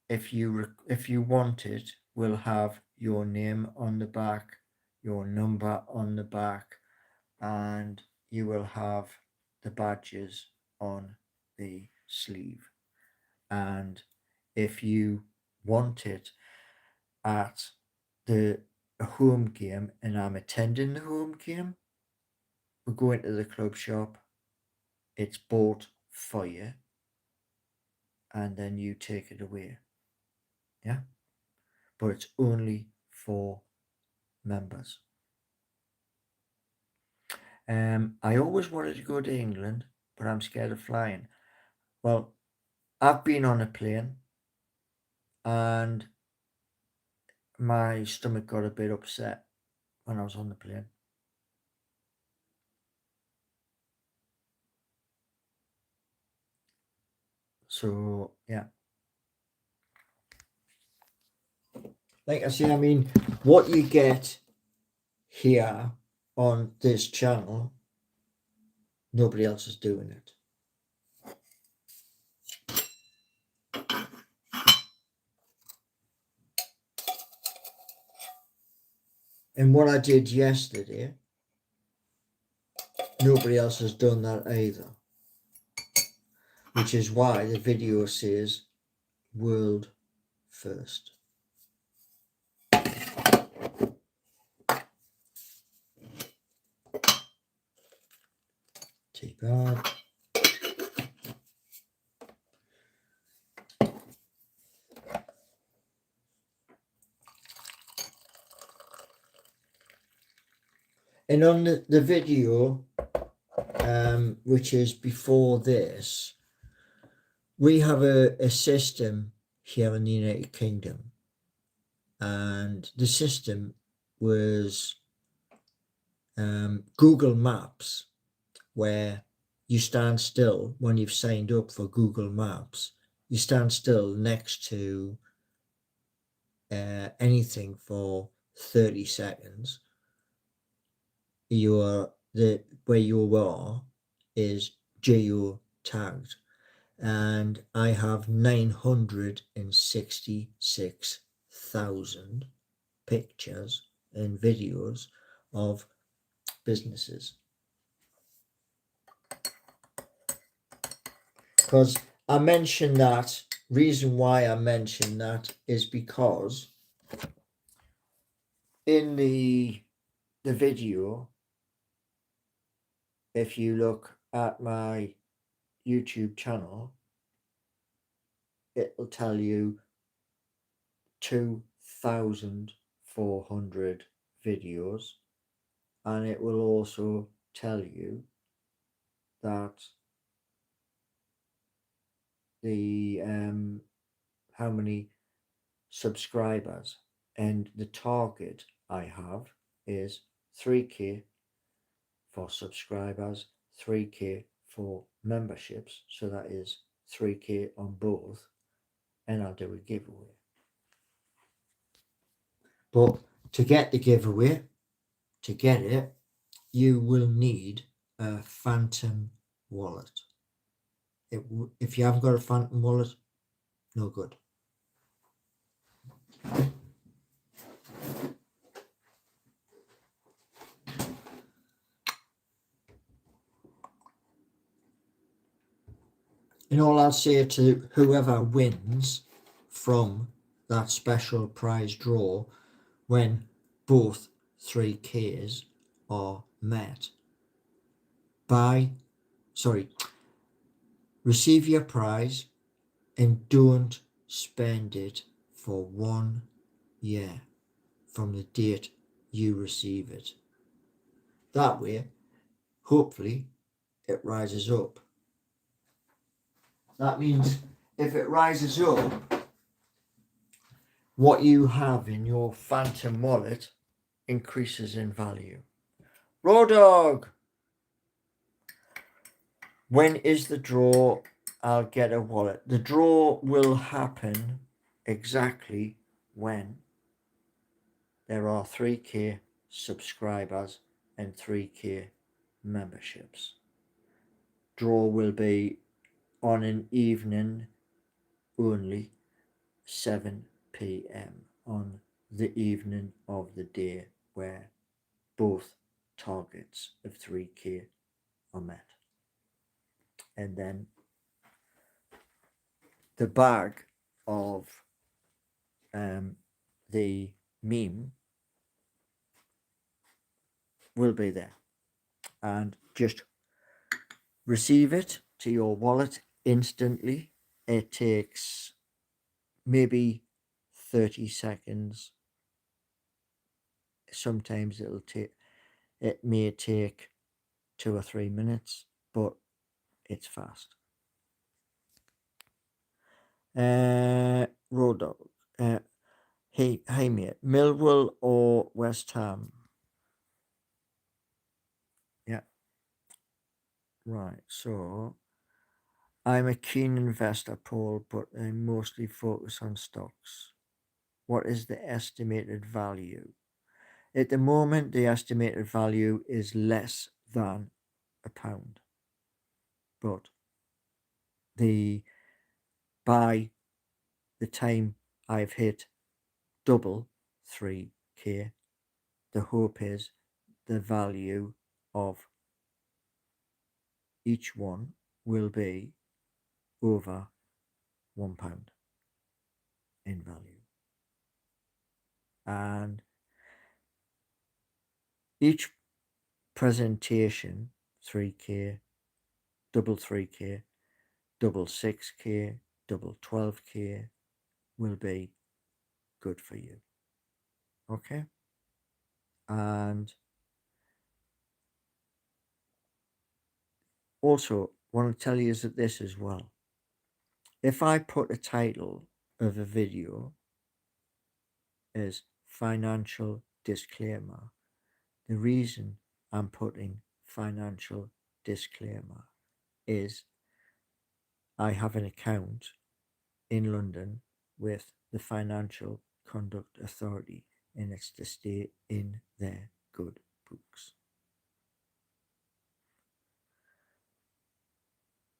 if you want it, will have your name on the back, your number on the back, and you will have the badges on the sleeve. And if you want it at the home game and I'm attending the home game, we go into the club shop, it's bought for you, and then you take it away. Yeah? But it's only for members. I always wanted to go to England, but I'm scared of flying. Well, I've been on a plane and my stomach got a bit upset when I was on the plane. So, yeah. Like I say, I mean, what you get here on this channel, nobody else is doing it. And what I did yesterday, nobody else has done that either. Which is why the video says world first. Tea bag. And on the video, which is before this, we have a system here in the United Kingdom. And the system was Google Maps, where you stand still when you've signed up for Google Maps. You stand still next to anything for 30 seconds. Where you are is geo tagged, and I have 966,000 pictures and videos of businesses. Because I mentioned that, reason why I mentioned that is because in the video, if you look at my YouTube channel, it'll tell you 2,400 videos, and it will also tell you that the how many subscribers, and the target I have is 3k for subscribers, 3k for memberships, so that is 3k on both, and I'll do a giveaway. But to get the giveaway, to get it, you will need a Phantom wallet. If you haven't got a Phantom wallet, no good. And all I'll say to whoever wins from that special prize draw, when both 3Ks are met, receive your prize and don't spend it for 1 year from the date you receive it. That way, hopefully, it rises up. That means if it rises up, what you have in your Phantom wallet increases in value. Raw Dog! When is the draw? I'll get a wallet. The draw will happen exactly when there are 3k subscribers and 3k memberships. Draw will be on an evening only, 7 p.m. on the evening of the day where both targets of 3k are met. And then the bag of the meme will be there. and just receive it to your wallet instantly. It takes maybe 30 seconds. Sometimes it may take 2 or 3 minutes, but it's fast. Road dog. Hey mate, Millwall or West Ham? Yeah. Right. So I'm a keen investor, Paul, but I mostly focus on stocks. What is the estimated value? At the moment, the estimated value is less than £1, but by the time I've hit double 3k, the hope is the value of each one will be over £1 in value. And each presentation, 3k, double 3k, double 6k, double 12k, will be good for you. Okay? And also, want to tell you is that this as well. If I put a title of a video as financial disclaimer, the reason I'm putting financial disclaimer is I have an account in London with the Financial Conduct Authority, and it's to stay in their good books.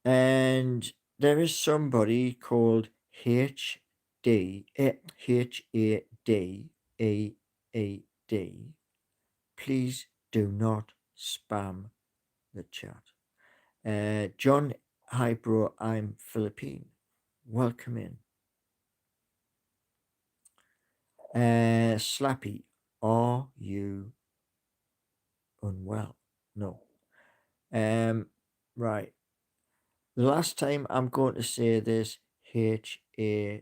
And there is somebody called HADAAD. Please do not spam the chat. John, hi bro, I'm Philippine. Welcome in. Slappy, are you unwell? No. Right. The last time I'm going to say this, HADAAD.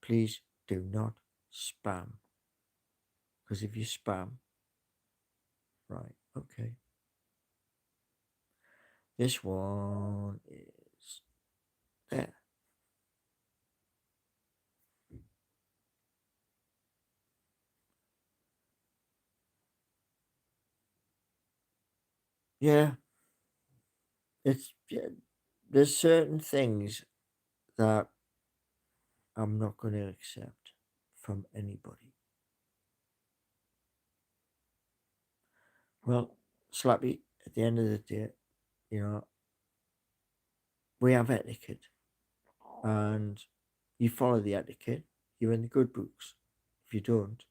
Please do not spam. Because if you spam, right, okay. This one is there. Yeah, there's certain things that I'm not going to accept from anybody. Well, Slappy, at the end of the day, we have etiquette, and you follow the etiquette, you're in the good books. If you don't,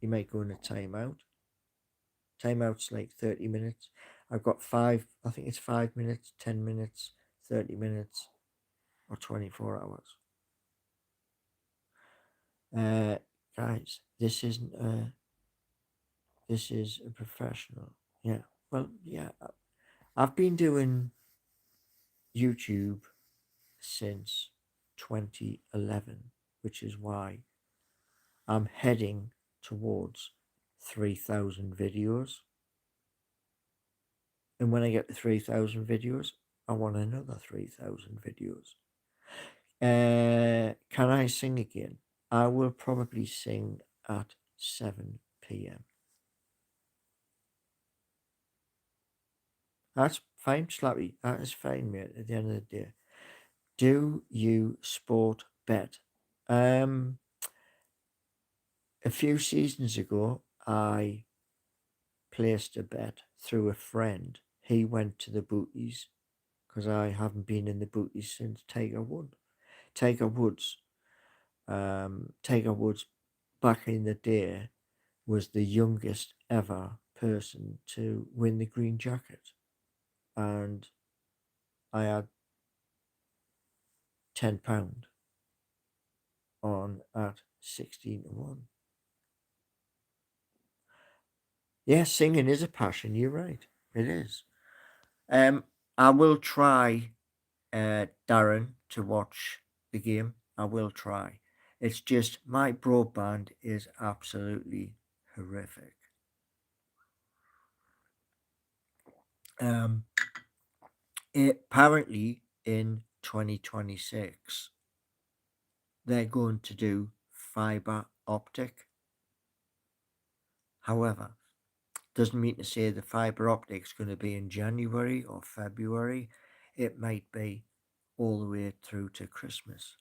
you might go in a timeout. Timeout's like 30 minutes. I've got I think it's 5 minutes, 10 minutes, 30 minutes, or 24 hours. Guys, this is a professional. Yeah. Well, yeah. I've been doing YouTube since 2011, which is why I'm heading towards 3,000 videos. And when I get to 3,000 videos, I want another 3,000 videos. Can I sing again? I will probably sing at 7 p.m. That's fine, Slappy. That is fine, mate, at the end of the day. Do you sport bet? A few seasons ago, I placed a bet through a friend. He went to the booties because I haven't been in the booties since Tiger won. Tiger Woods. Tiger Woods back in the day was the youngest ever person to win the green jacket, and I had £10 on at 16-1. Yeah, singing is a passion. You're right. It is. Um, I will try, Darren, to watch the game. I will try. It's just my broadband is absolutely horrific. Um, Apparently in 2026 they're going to do fiber optic. However, doesn't mean to say the fiber optic's going to be in January or February. It might be all the way through to Christmas.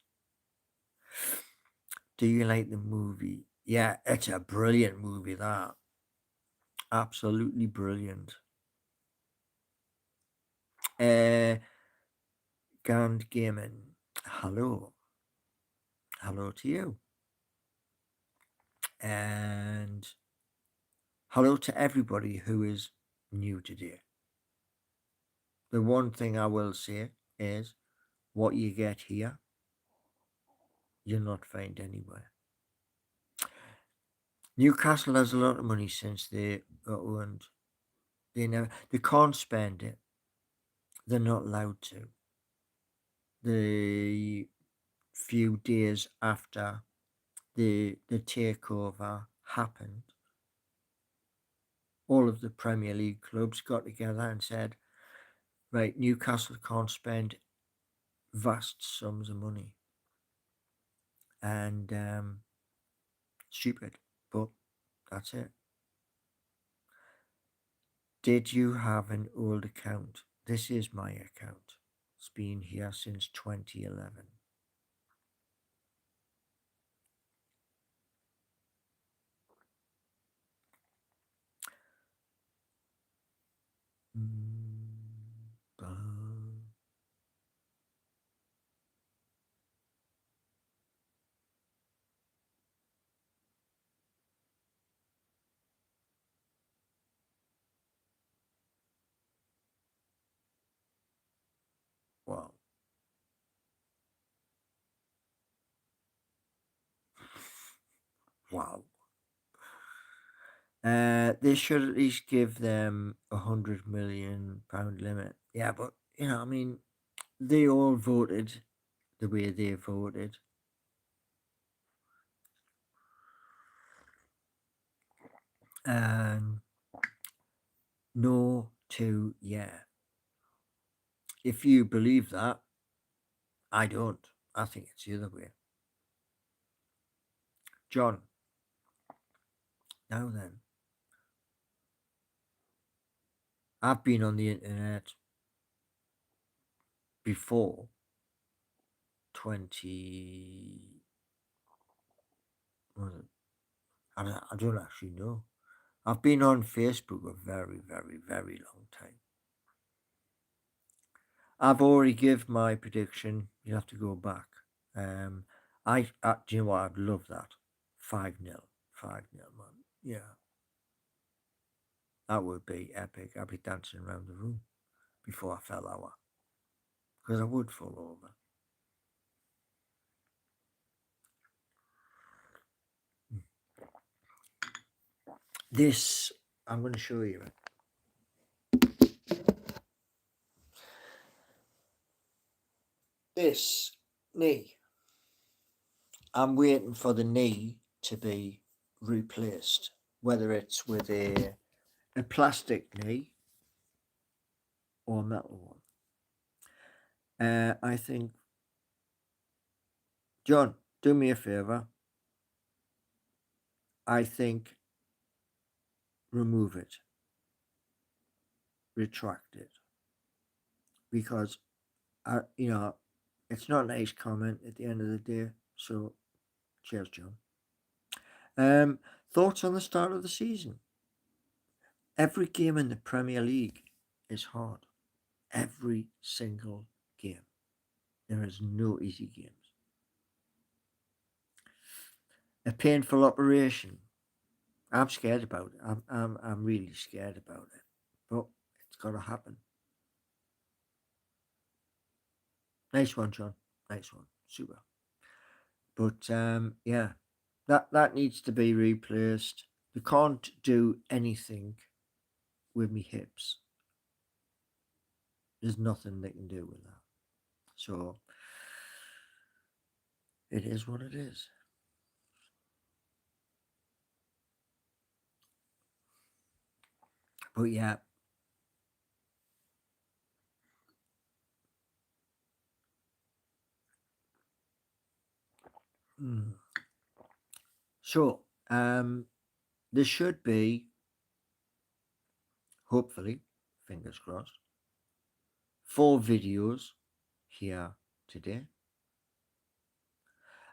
Do you like the movie? Yeah, it's a brilliant movie, that. Absolutely brilliant. Uh, Gand Gaming, hello. Hello to you. And hello to everybody who is new today. The one thing I will say is what you get here, you'll not find anywhere. Newcastle has a lot of money since they got owned. They can't spend it. They're not allowed to. The few days after the takeover happened, all of the Premier League clubs got together and said, right, Newcastle can't spend vast sums of money. And stupid, but that's it. Did you have an old account? This is my account. It's been here since 2011. Mm, Well, wow. They should at least give them £100 million limit. Yeah, but I mean, they all voted the way they voted, and no to yeah. If you believe that, I don't. I think it's the other way. John, now then, I've been on the internet before 20. Was it? I don't actually know. I've been on Facebook a very, very, very long time. I've already give my prediction. You have to go back. Um, do you know what? I'd love that. 5-0. 5-0, man. Yeah, that would be epic. I'd be dancing around the room before I fell over. Because I would fall over. This, I'm going to show you. This knee. I'm waiting for the knee to be replaced, whether it's with a plastic knee or a metal one. I think, John, do me a favor. I think remove it, retract it, because it's not a nice comment at the end of the day. So, cheers, John. Um, Thoughts on the start of the season? Every game in the Premier League is hard. Every single game. There is no easy games. A painful operation. I'm scared about it. I'm really scared about it. But it's got to happen. Nice one, John. Nice one. Super. But yeah, that needs to be replaced. They can't do anything with me hips. There's nothing they can do with that. So it is what it is. But yeah. Mm. So there should be, hopefully, fingers crossed, 4 videos here today.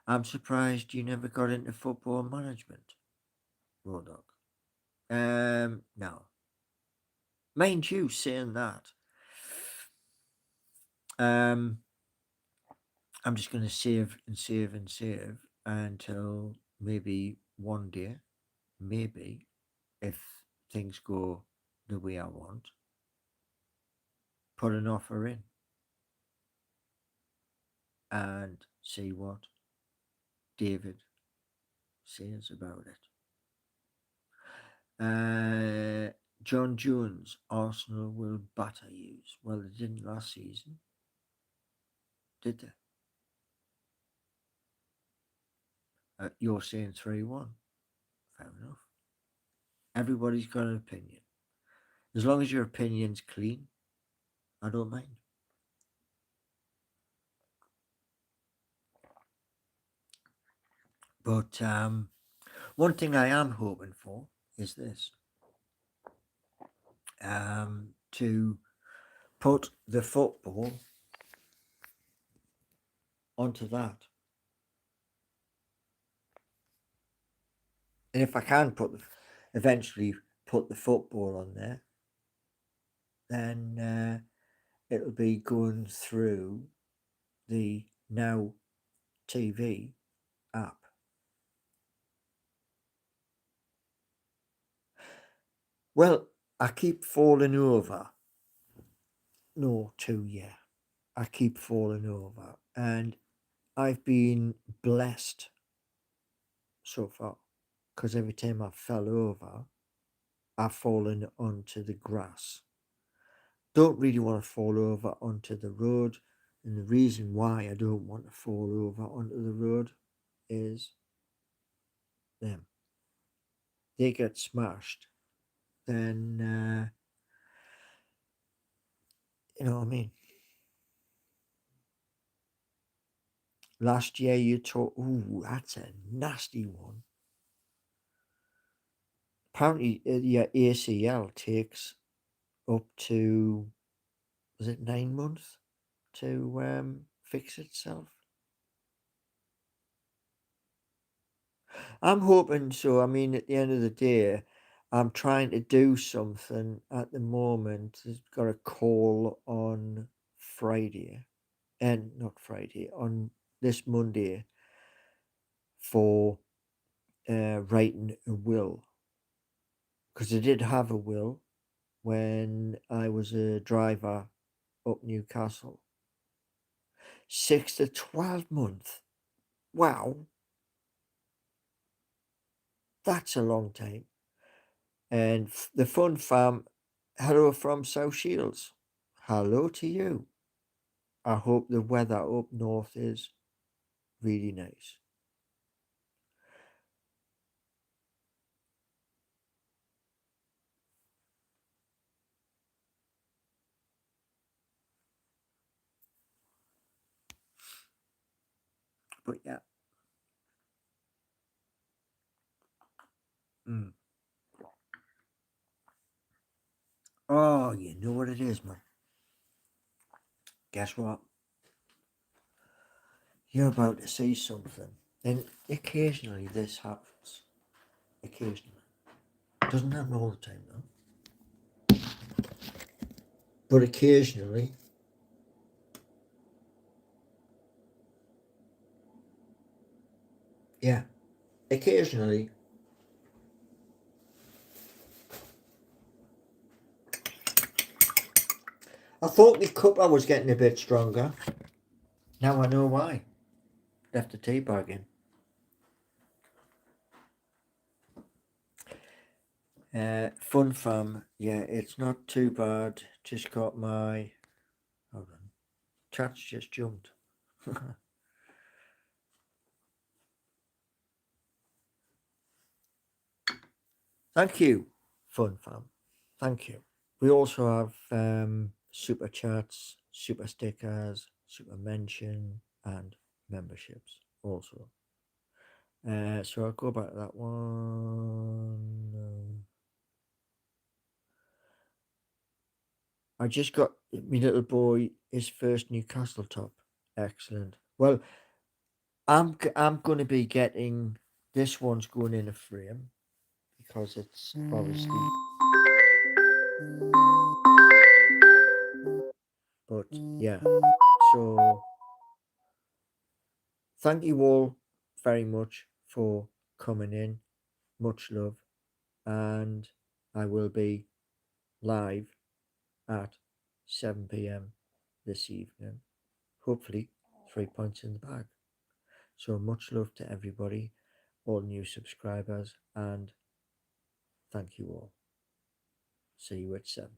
I'm surprised you never got into football management, Road Dog. No. Mind you, saying that, I'm just going to save and save and save until maybe one day, maybe, if things go the way I want, put an offer in and see what David says about it. John Jones, Arsenal will batter you. Well, they didn't last season, did they? You're saying 3-1. Fair enough. Everybody's got an opinion. As long as your opinion's clean, I don't mind. But one thing I am hoping for is this: to put the football onto that. And if I can eventually put the football on there, then it'll be going through the Now TV app. Well, I keep falling over. No, 2 year. I keep falling over, and I've been blessed so far because every time I fell over, I've fallen onto the grass. Don't really want to fall over onto the road, and the reason why I don't want to fall over onto the road is them. They get smashed, then you know what I mean. Last year you told, ooh, that's a nasty one. Apparently, your ACL takes up to, was it 9 months to fix itself? I'm hoping so. I mean, at the end of the day, I'm trying to do something at the moment. I've got a call on Friday, and not Friday, on this Monday for writing a will. Because I did have a will when I was a driver up Newcastle. 6 to 12 months. Wow, that's a long time. And the Fun Farm, hello from South Shields. Hello to you. I hope the weather up north is really nice. But yeah. Mm. Oh, you know what it is, man. Guess what? You're about to see something. And occasionally this happens. Occasionally. Doesn't happen all the time though. But occasionally, yeah. Occasionally, I thought my cuppa was getting a bit stronger. Now I know why. Left the tea bag in. Fun fam, yeah, it's not too bad. Just got my. Hold on. Chat's just jumped. Thank you, Fun fam. Thank you. We also have super chats, super stickers, super mention, and memberships also. So I'll go back to that one. I just got my little boy his first Newcastle top. Excellent. Well, I'm going to be getting this one's going in a frame because it's obviously. But yeah, so thank you all very much for coming in. Much love, and I will be live at 7 p.m. this evening. Hopefully, 3 points in the bag. So much love to everybody, all new subscribers, and thank you all. See you at 7.